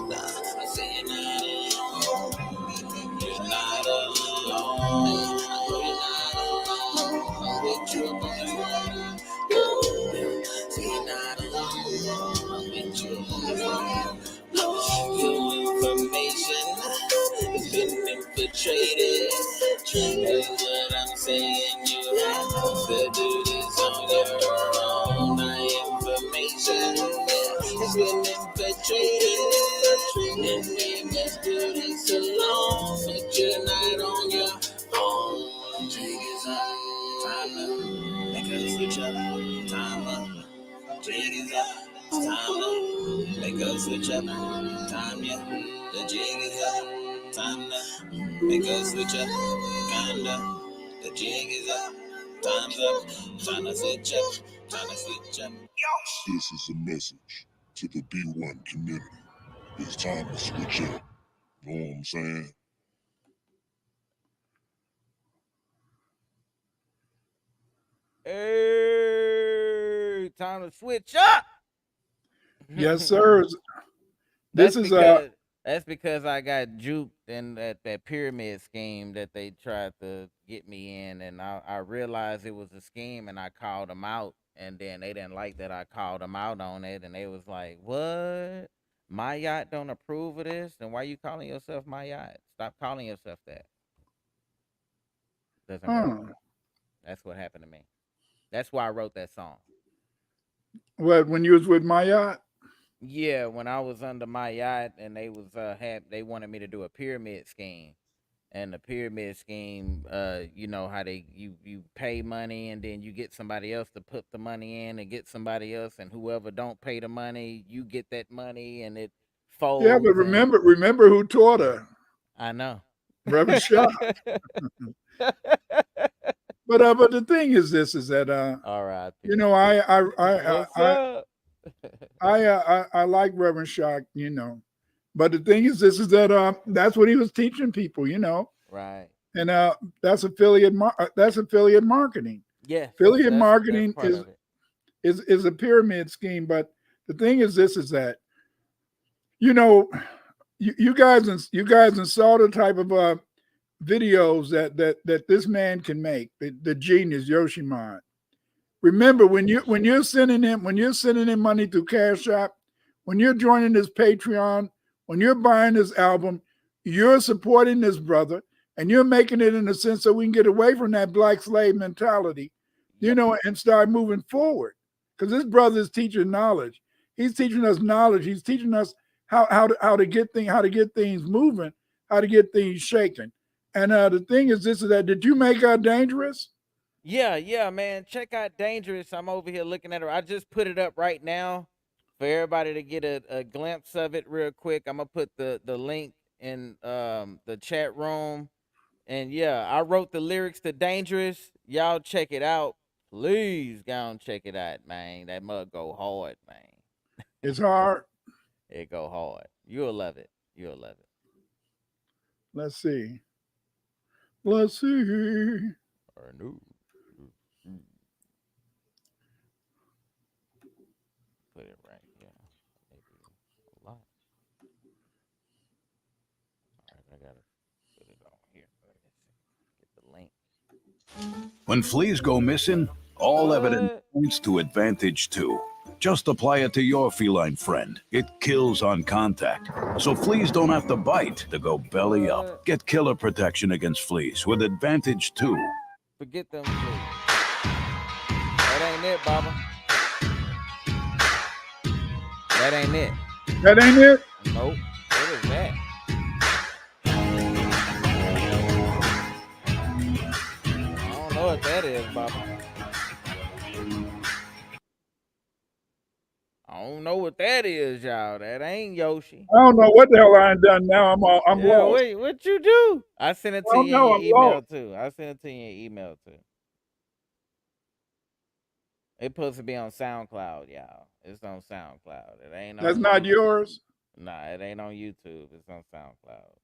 Nah, I say you're not alone. You're not alone. I know you're not alone. I'm with you up on the run. Say you're not alone. I'm with you up on the run. Your information has been infiltrated. That's what I'm saying. You have to do this on your own. My information has been infiltrated. And we must do this alone. But you're not on your own. Jig is up. Time up. Make us switch up. Time up. Jig is up. Time up. Make us switch up. Time, yeah. The jig is up. Time to make us switch up. Kinda. The jig is up. Time's up. Time to switch up. Time to switch up. This is a message to the B1 community. It's time to switch up. Know what I'm saying? Hey, time to switch up. Yes, sir. That's This is that's because I got juked in that pyramid scheme that they tried to get me in, and I realized it was a scheme, and I called them out, and then they didn't like that I called them out on it, and they was like, "What? My yacht don't approve of this? Then why you calling yourself my yacht? Stop calling yourself that. Doesn't work." That's what happened to me. That's why I wrote that song. what when you was with my yacht? Yeah, when I was under my yacht and they was they wanted me to do a pyramid scheme. And the pyramid scheme, you know how you pay money and then you get somebody else to put the money in and get somebody else, and whoever don't pay the money, you get that money and it Yeah, but folds. And remember who taught her, I know. Reverend Shaw. But the thing is this: is that you R.I.P. know, What's up? I like Reverend Shaw, you know, but the thing is this: is that that's what he was teaching people, you know, Right. and that's affiliate marketing. Yes, Affiliate that's marketing part of it. is a pyramid scheme, but the thing is this: is that you know you guys saw the type of videos that this man can make, the genius Yoshimon. Remember when you're sending him money through Cash App, when you're joining his Patreon, when you're buying his album, you're supporting this brother, and you're making it in a sense so we can get away from that black slave mentality, you Yep. know, and start moving forward. Because this brother is teaching knowledge. He's teaching us knowledge. He's teaching us how to get things moving, how to get things shaking. And the thing is this: is that did you make her dangerous? Yeah, yeah, man. Check out Dangerous. I'm over here looking at her. I just put it up right now for everybody to get a glimpse of it real quick. I'm gonna put the link in the chat room. And yeah, I wrote the lyrics to Dangerous. Y'all check it out. Please go and check it out, man. That mug go hard, man. It's hard. It go hard. You'll love it. You'll love it. Let's see. Let's see. Or no. Put it right here. Maybe a lot. All right, I gotta put it on here. Get the link. When fleas go missing, all evidence What? points to Advantage 2. Just apply it to your feline friend. It kills on contact. So fleas don't have to bite to go belly What? up. Get killer protection against fleas with Advantage 2. Forget them fleas. That ain't it, Baba. That ain't it. That ain't it? Nope. What is that? I don't know what that is, Baba. I don't know what that is, y'all. That ain't Yoshi. I don't know what the hell I done now. I'm Yeah, lost. wait, what you do? I sent it I to don't you in know. your I'm email lost. too. I sent it to you in your email too. It's supposed to be on SoundCloud, y'all. It's on SoundCloud. It ain't That's on not YouTube. yours. Nah, it ain't on YouTube. It's on SoundCloud.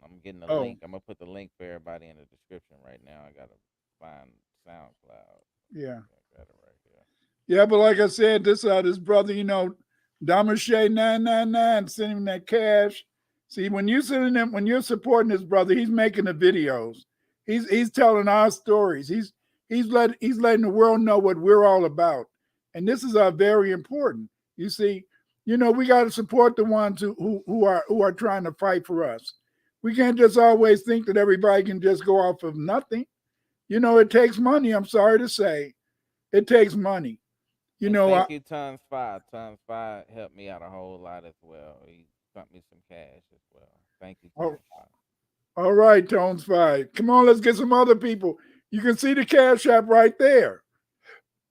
I'm getting a Oh, link. I'm gonna put the link for everybody in the description right now. I gotta find SoundCloud. yeah. I got it right here. Yeah, but like I said, this brother, you know, Damashe 999 sending him that cash. See, when you're supporting this brother, he's making the videos. He's telling our stories. He's letting the world know what we're all about. And this is very important. You see, you know, we got to support the ones who are trying to fight for us. We can't just always think that everybody can just go off of nothing. You know, it takes money. I'm sorry to say, it takes money. You And know, thank you, Tons Five. Tons Five helped me out a whole lot as well. He sent me some cash as well. Thank you, oh, Tons Five. all right, Tones Five. Come on, let's get some other people. You can see the cash app right there.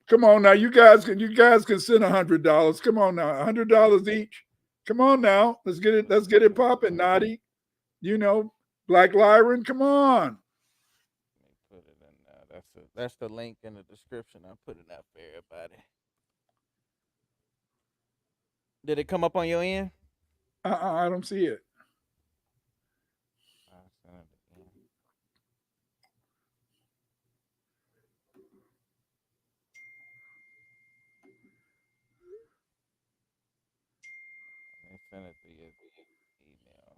Come on now, you guys can send $100. Come on now, $100 each. Come on now, let's get it popping, Naughty. You know, Black Lyron. Come on. Let me put it in there. That's the link in the description. I put it out for everybody. Did it come up on your end? I don't see it. I sent it again. Let me send it to your email.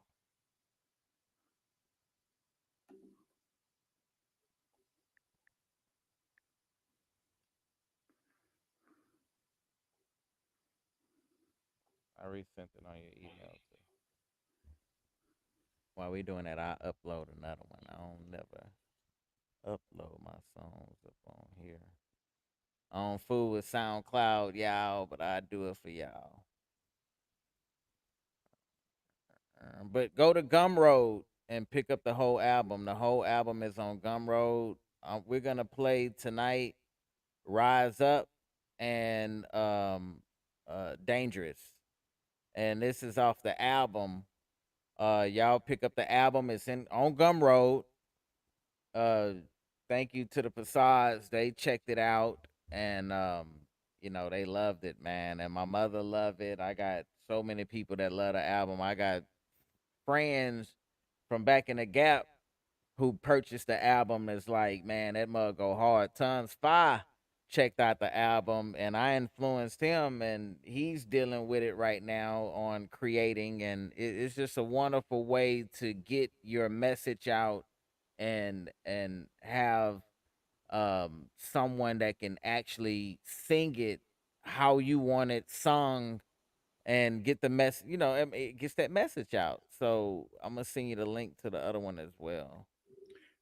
I resent it on your email too. While we doing that, I upload another one. I don't never upload my songs up on here. I don't fool with SoundCloud, y'all, but I do it for y'all. But go to Gumroad. and pick up the whole album. The whole album is on Gumroad. We're gonna play tonight Rise Up and Dangerous. And this is off the album. Y'all pick up the album. It's in on Gumroad. Uh Thank you to the Facades. They checked it out and they loved it, man. And my mother loved it. I got so many people that love the album. I got friends from back in the Gap who purchased the album is like, man, that mug go hard. Tons Fi checked out the album and I influenced him and he's dealing with it right now on creating and it's just a wonderful way to get your message out and have someone that can actually sing it how you want it sung and get the mess it gets that message out. So I'm gonna send you the link to the other one as well.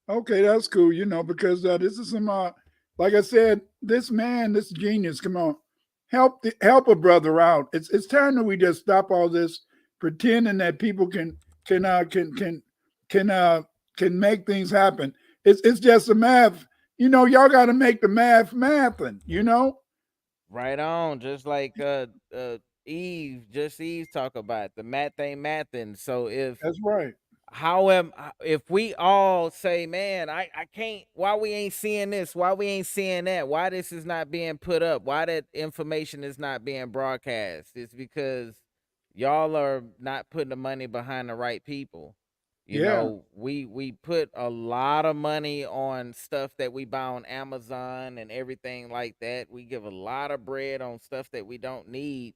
Okay, that's cool. Because this is some, like I said, this man, this genius. Come on, help a brother out. It's time that we just stop all this pretending that people can can uh can make things happen. It's just a math. Y'all got to make the mathing. Right on, just like Eve talk about the math ain't mathin'. So That's right. if we all say, man, I can't, why we ain't seeing this, why we ain't seeing that, why this is not being put up, why that information is not being broadcast, it's because y'all are not putting the money behind the right people. Yeah. We put a lot of money on stuff that we buy on Amazon and everything like that. We give a lot of bread on stuff that we don't need.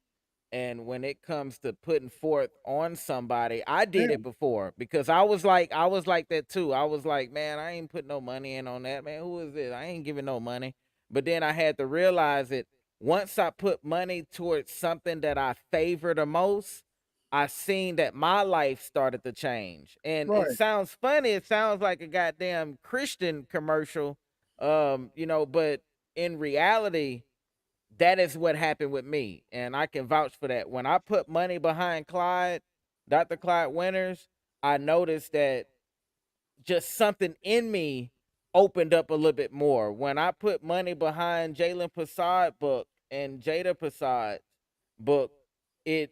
And when it comes to putting forth on somebody, I did Yeah. it before because I was like that too. I was like, man, I ain't putting no money in on that, man. Who is this? I ain't giving no money. But then I had to realize it once I put money towards something that I favor the most, I seen that my life started to change. And it Right. sounds funny, it sounds like a goddamn Christian commercial. But in reality, that is what happened with me. And I can vouch for that. When I put money behind Dr. Clyde Winters, I noticed that just something in me opened up a little bit more. When I put money behind Jalen Passad book and Jada Passad's book, it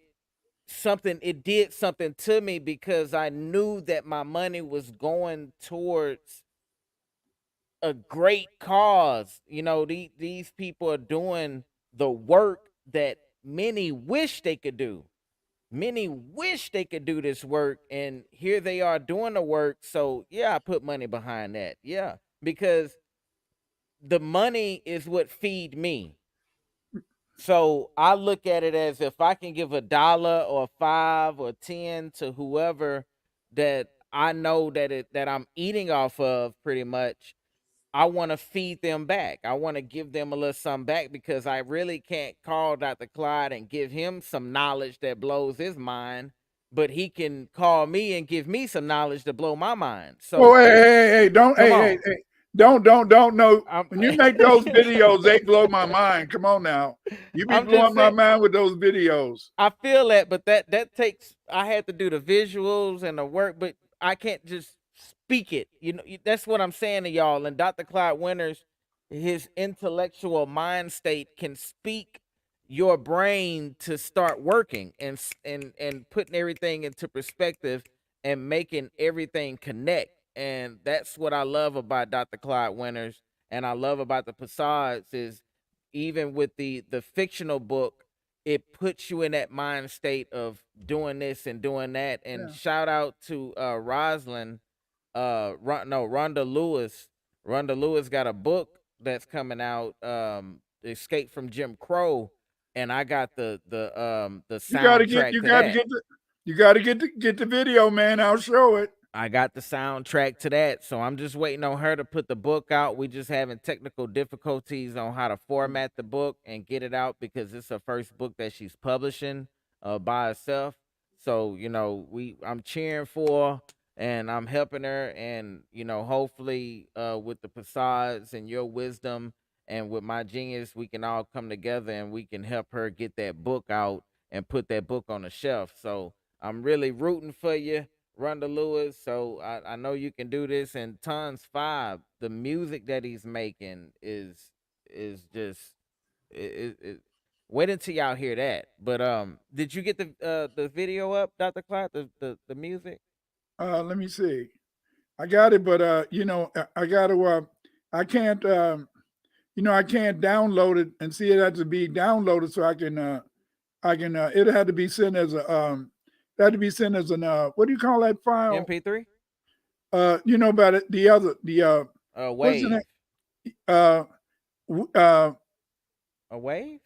it did something to me because I knew that my money was going towards a great cause. These people are doing the work that many wish they could do. Many wish they could do this work, and here they are doing the work. So, yeah, I put money behind that. Yeah, because the money is what feed me. So I look at it as if I can give $1 or 5 or 10 to whoever that I know that I'm eating off of pretty much. I want to feed them back. I want to give them a little something back because I really can't call Dr. Clyde and give him some knowledge that blows his mind, but he can call me and give me some knowledge to blow my mind. Well, So hey, don't, come on. don't know. I'm When you make those videos, they blow my mind. Come on now, you be I'm just blowing my saying. mind with those videos. I feel that, but that takes. I had to do the visuals and the work, but I can't just speak it. That's what I'm saying to y'all. And Dr. Clyde Winters, his intellectual mind state can speak your brain to start working and putting everything into perspective and making everything connect. And that's what I love about Dr. Clyde Winters, and I love about the Passades is even with the fictional book, it puts you in that mind state of doing this and doing that. And Yeah. shout out to Rosalind, Rhonda Lewis. Rhonda Lewis got a book that's coming out, Escape from Jim Crow, and I got the You gotta get, soundtrack to that. you gotta get the video, man. I'll show it. I got the soundtrack to that, so I'm just waiting on her to put the book out. We just having technical difficulties on how to format the book and get it out because it's her first book that she's publishing by herself. So I'm cheering for her and I'm helping her, and hopefully with the facades and your wisdom and with my genius, we can all come together and we can help her get that book out and put that book on the shelf. So I'm really rooting for you. Rhonda Lewis. So I know you can do this. And Tons 5, the music that he's making is just it. Wait until y'all hear that. But did you get the video up, Dr. Clyde? The music? Let me see. I got it, but I got to. I can't. I can't download it and see it has to be downloaded so I can. It had to be sent as a. It had to be sent as an. What do you call that file? MP3. You know about it. The other. The what's the Wave. name? Uh, A wave.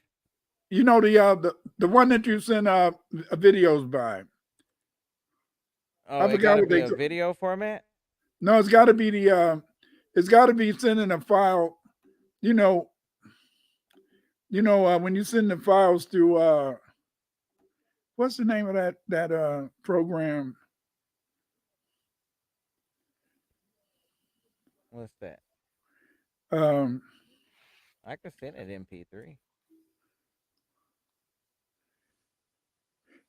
you know the one that you send videos by. Oh, I it forgot gotta what be they. a video format. No, it's got to be the. It's got to be sending a file. You know. When you send the files to. What's the name of that program? What's that? Um, I could send it MP3.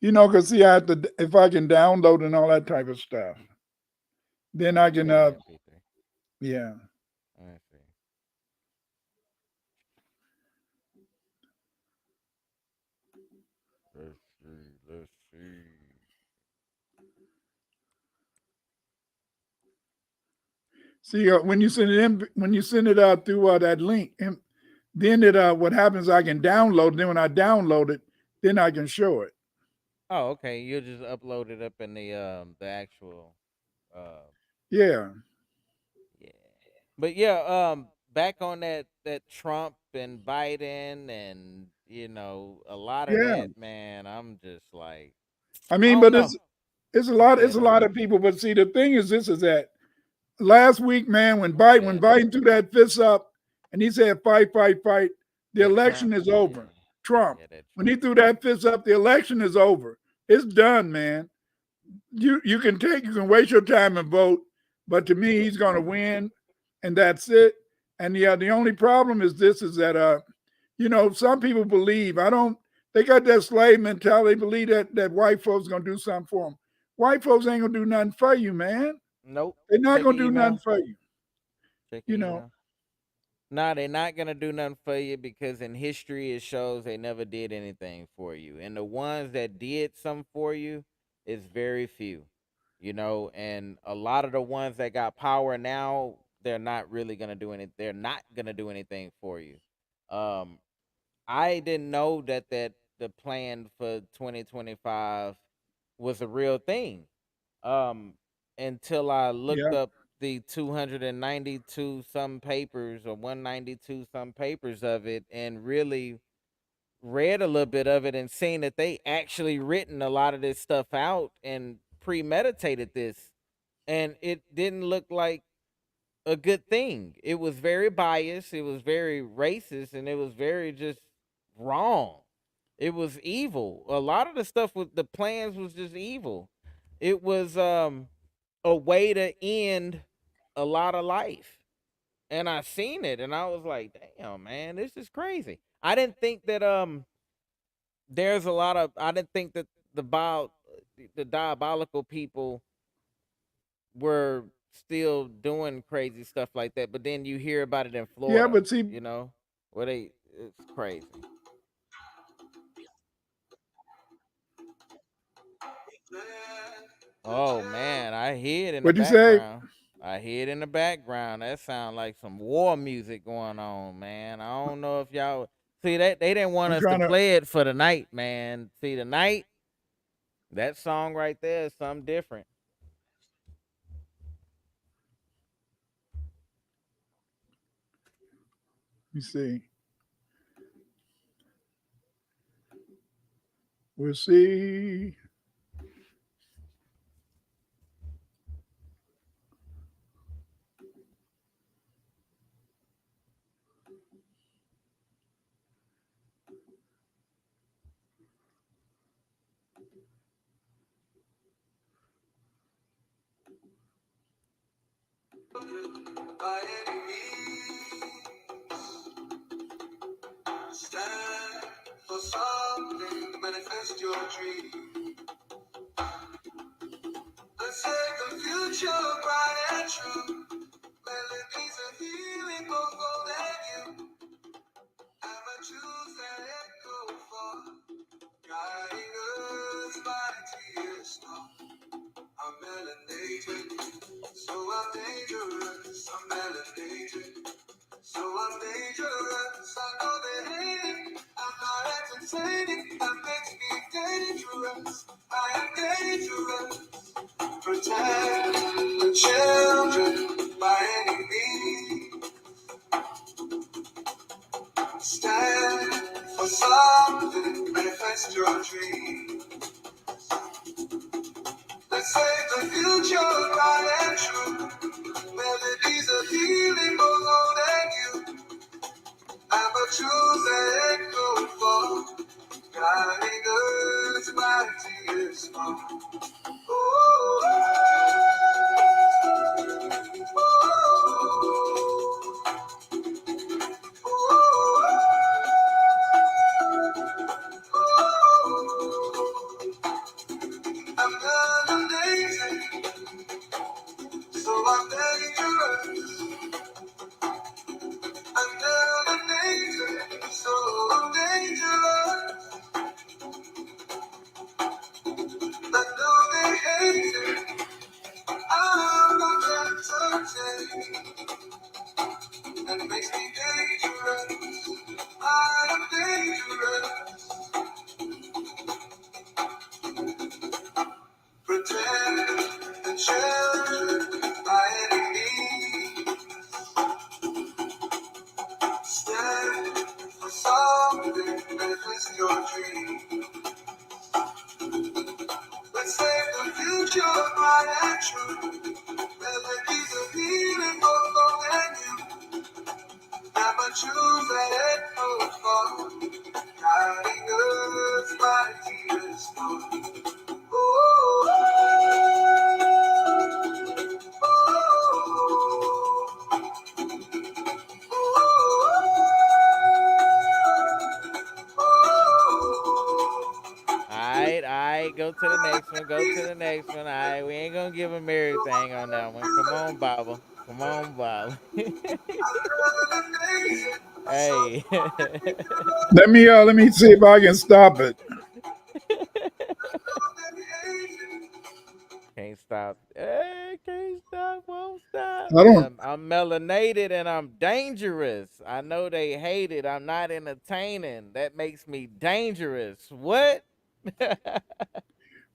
Because see, I have to if I can download and all that type of stuff, then I can. Send it MP3. Yeah. Let's see. Let's see. Let's see. See, when you send it in, when you send it out through that link, and then what happens? I can download. Then when I download it, then I can show it. Oh, okay. You'll just upload it up in the actual Yeah. yeah. But yeah, back on that Trump and Biden and a lot of Yeah. that, man, I'm just like I I mean, don't but know. it's a I'm lot. It's fed a up. lot of people. But see, the thing is, this is that last week, man, when I'm fed up. Biden threw that fist up and he said, "Fight, fight, fight," the That Trump, election is yeah. over. Trump, Yeah, that when he Trump. threw that fist up, the election is over. It's done, man. You can waste your time and vote, but to me, he's going to win, and that's it. And yeah, the only problem is this: is that some people believe I don't. They got that slave mentality. They believe that white folks going to do something for them. White folks ain't going to do nothing for you, man. Nope. They're not Check going your to do nothing email. for you. Check You your know. email. Nah, they're not gonna do nothing for you because in history it shows they never did anything for you. And the ones that did something for you is very few. And a lot of the ones that got power now, they're not really gonna do any they're not gonna do anything for you. Um I didn't know that the plan for 2025 was a real thing. Um until I looked Yeah. up the 292 some papers or 192 some papers of it and really read a little bit of it and seen that they actually written a lot of this stuff out and premeditated this, and it didn't look like a good thing. It was very biased, it was very racist, and it was very just wrong. It was evil. A lot of the stuff with the plans was just evil. It was a way to end a lot of life. And I seen it and I was like, damn, man, this is crazy. I didn't think that there's a lot of I didn't think that the diabolical people were still doing crazy stuff like that. But then you hear about it in Yeah, Florida, but see, where it's crazy. Oh man, I hear it in the what'd you say? background. I hear it in the background. That sound like some war music going on, man. I don't know if y'all see that they didn't want I'm us to trying to. play it for the night, man. See the night, that song right there is something different. Let me see. We'll see. By any means, stand for something to manifest your dream. Let's say future bright and true. Melodies of healing both old and you. I'm a truth that echo for, guiding us by tears star. I'm melanated, so I'm dangerous. I'm melanated, so I'm dangerous. I know they hate it. I'm not entertaining. That makes me dangerous. I am dangerous. Protect the children by any means. Stand for something, manifest your dream. Let's save the future bright and true. Melodies of healing both old and you. I'm a truth that echo for, guiding us by tears fall. I'm amazing, so I'm dangerous. I'm amazing, so I'm dangerous. I know they hate it. I'm not entertained. That makes me dangerous. I am dangerous. Protect the children by any means. Stand for something, manifest your dream. Let's save the future bright and true. Melodies of healing for long and you. I'm a truth that echo for, guiding us by tears fall. All right, go to the next one. Go to the next one. All right, we ain't gonna give him everything on that one. Come on, Baba. Come on, Baba. Hey. Let me see if I can stop it. Can't stop. Hey, can't stop, won't stop. I don't. I'm melanated and I'm dangerous. I know they hate it. I'm not entertaining. That makes me dangerous. What?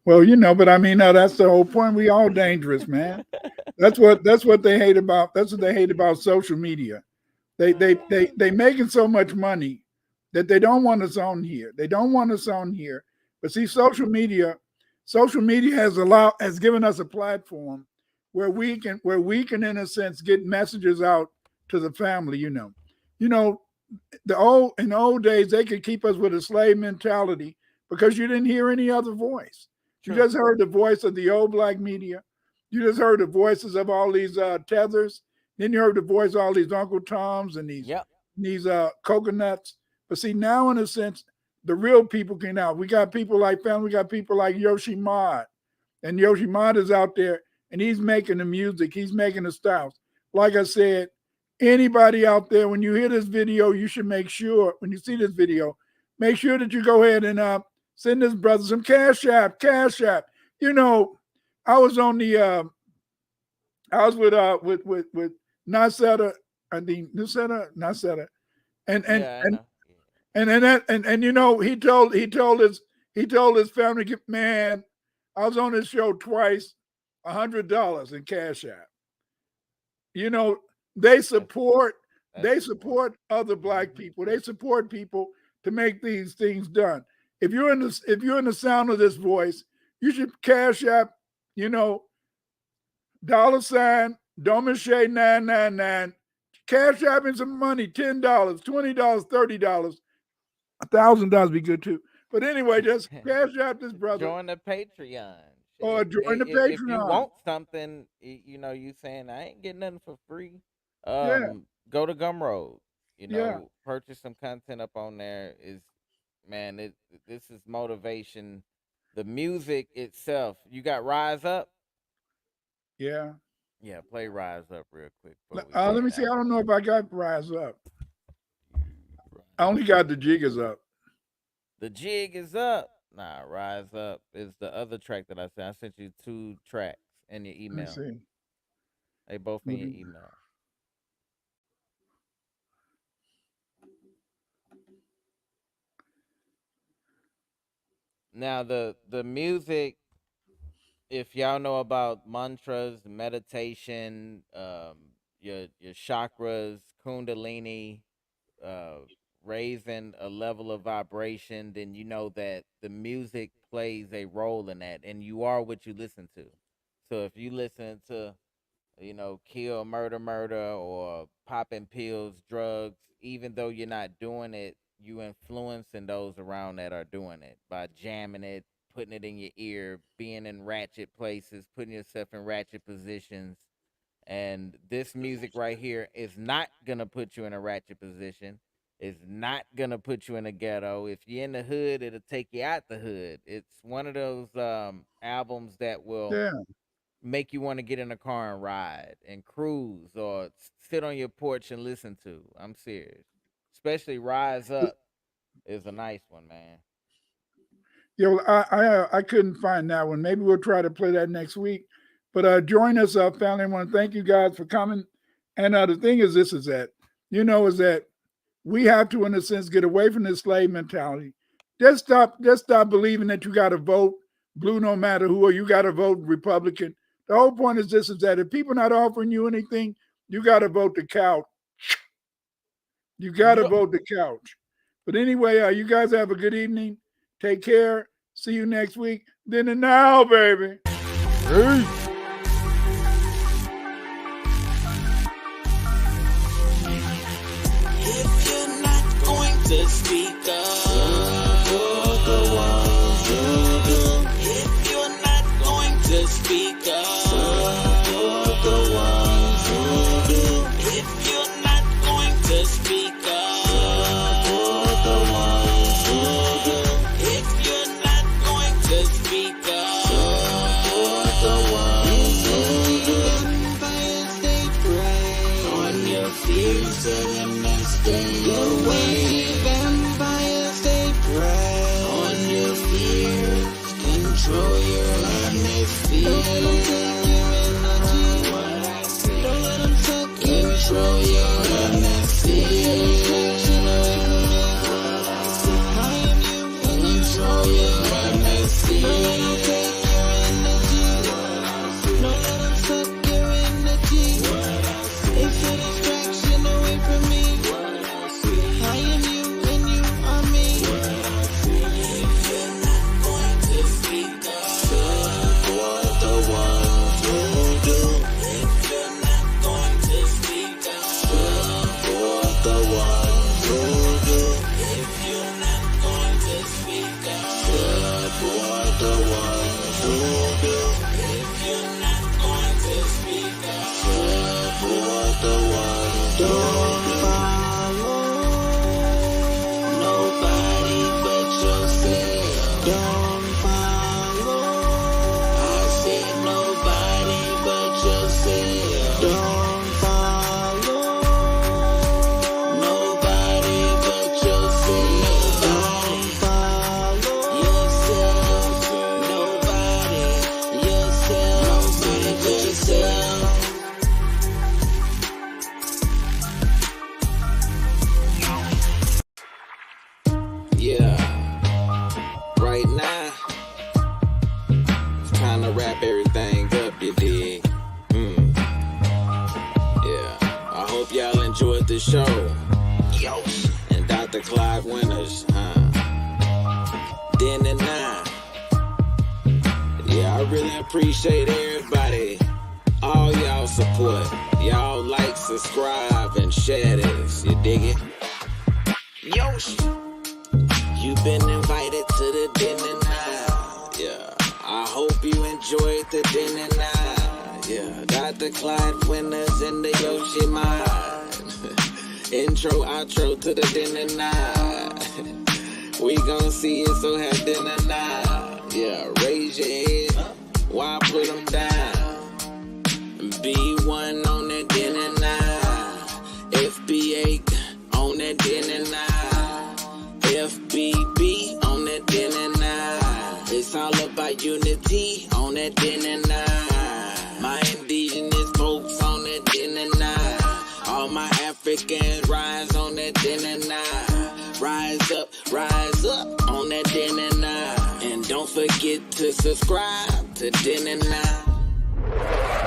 Well, but I mean, no, that's the whole point. We all dangerous, man. That's what they hate about. That's what they hate about social media. They making so much money that they don't want us on here. They don't want us on here. But see, social media has given us a platform where we can in a sense get messages out to the family. You know, in the old days they could keep us with a slave mentality because you didn't hear any other voice. You True. just heard the voice of the old black media. You just heard the voices of all these tethers. Then you heard the voice of all these Uncle Toms and these Yep. these coconuts. But see, now in a sense, the real people came out. We got people like family. We got people like Yoshi Mod, and Yoshi Mod is out there, and he's making the music. He's making the styles. Like I said, anybody out there, when you hear this video, you should make sure when you see this video, make sure that you go ahead and send this brother some cash app. Cash app. You know, I was on the I was with Nasetta, I think Nasetta, and and Yeah, I and know. and he told his family, man, I was on his show twice, $100 in cash app. You know, they That's support that's they support. support other black Hmm. people. They support people to make these things done. If you're in the sound of this voice, you should cash app, you know, $ Domiche 999. Cash app in some money, $10, $20, $30, $1,000 be good too. But anyway, just cash app this brother Join the Patreon. or Shit. join the If you Patreon. want something, you saying I ain't getting nothing for free. Yeah, Go to Gumroad. yeah. Purchase some content up on there. Is man, this is motivation. The music itself. You got Rise Up. Yeah. Yeah, play Rise Up real quick. Let me see. I don't know if I got Rise Up. I only got the Jiggers Up. The Jig is Up. Nah, Rise Up is the other track that I sent. I sent you 2 tracks in your Let me email. see. They both in your email. Now the music, if y'all know about mantras, meditation, your chakras, kundalini, raising a level of vibration, then you know that the music plays a role in that, and you are what you listen to. So if you listen to, kill, murder, or popping pills, drugs, even though you're not doing it, you influencing those around that are doing it by jamming it, putting it in your ear, being in ratchet places, putting yourself in ratchet positions. And this music right here is not gonna put you in a ratchet position. It's not gonna put you in a ghetto. If you're in the hood, it'll take you out the hood. It's one of those albums that will Yeah. make you want to get in a car and ride and cruise or sit on your porch and listen to. I'm serious. Especially Rise Up is a nice one, man. Yeah, well, I couldn't find that one. Maybe we'll try to play that next week. But join us, family. I want to thank you guys for coming. And the thing is that we have to, in a sense, get away from this slave mentality. Just stop believing that you got to vote blue no matter who, or you got to vote Republican. The whole point is that if people not offering you anything, you got to vote the couch. You got to vote the couch. But anyway, you guys have a good evening. Take care. See you next week. Then and now, baby. Hey. If you're not going to speak up for the ones who do, if you're not going to speak up for the ones who do, if you're not going to speak up for the ones who do, if you're not going to speak up for the ones who do, vampires they prey on your fears and stay away. Vampires they prey on your fears, control your atmosphere. Don't let them take your energy. What I say. Don't let them take control your atmosphere. Distraction away from me. What I say. I am you. Control your atmosphere. Don't let them take your energy. What I say. Don't let them suck your energy. What I say. It's a distraction away from me. I am you and you are me. If you're not going to speak up for the ones who do, if you're not going to speak up for the ones who do, if you're not going to speak up for the ones who do, if you're not going to speak up for the ones who don't nobody but yourself. Don't follow. I said nobody but yourself. Don't follow. Nobody but yourself. Don't follow yourself. Nobody yourself. Nobody but yourself. Yeah, right now, it's time to wrap everything up, you dig? Yeah, I hope y'all enjoyed the show. Yo, and Dr. Clyde Winters, Then and now. Yeah, I really appreciate everybody, all y'all support. Y'all like, subscribe, and share this, you dig it? Yo, you've been invited to the dinner now. Yeah, I hope you enjoyed the dinner now. Yeah, Dr. Clyde Winters in the Yoshi mind. Intro, outro to the dinner now. We gon' see you, so have dinner now. Yeah, raise your head while I put them down. FB1 on that then and now. FB8 on that then and now. FBB on that then and now. It's all about unity on that then and now. My indigenous folks on that then and now. All my Africans rise on that then and now. Rise up on that then and now. And don't forget to subscribe to then and now.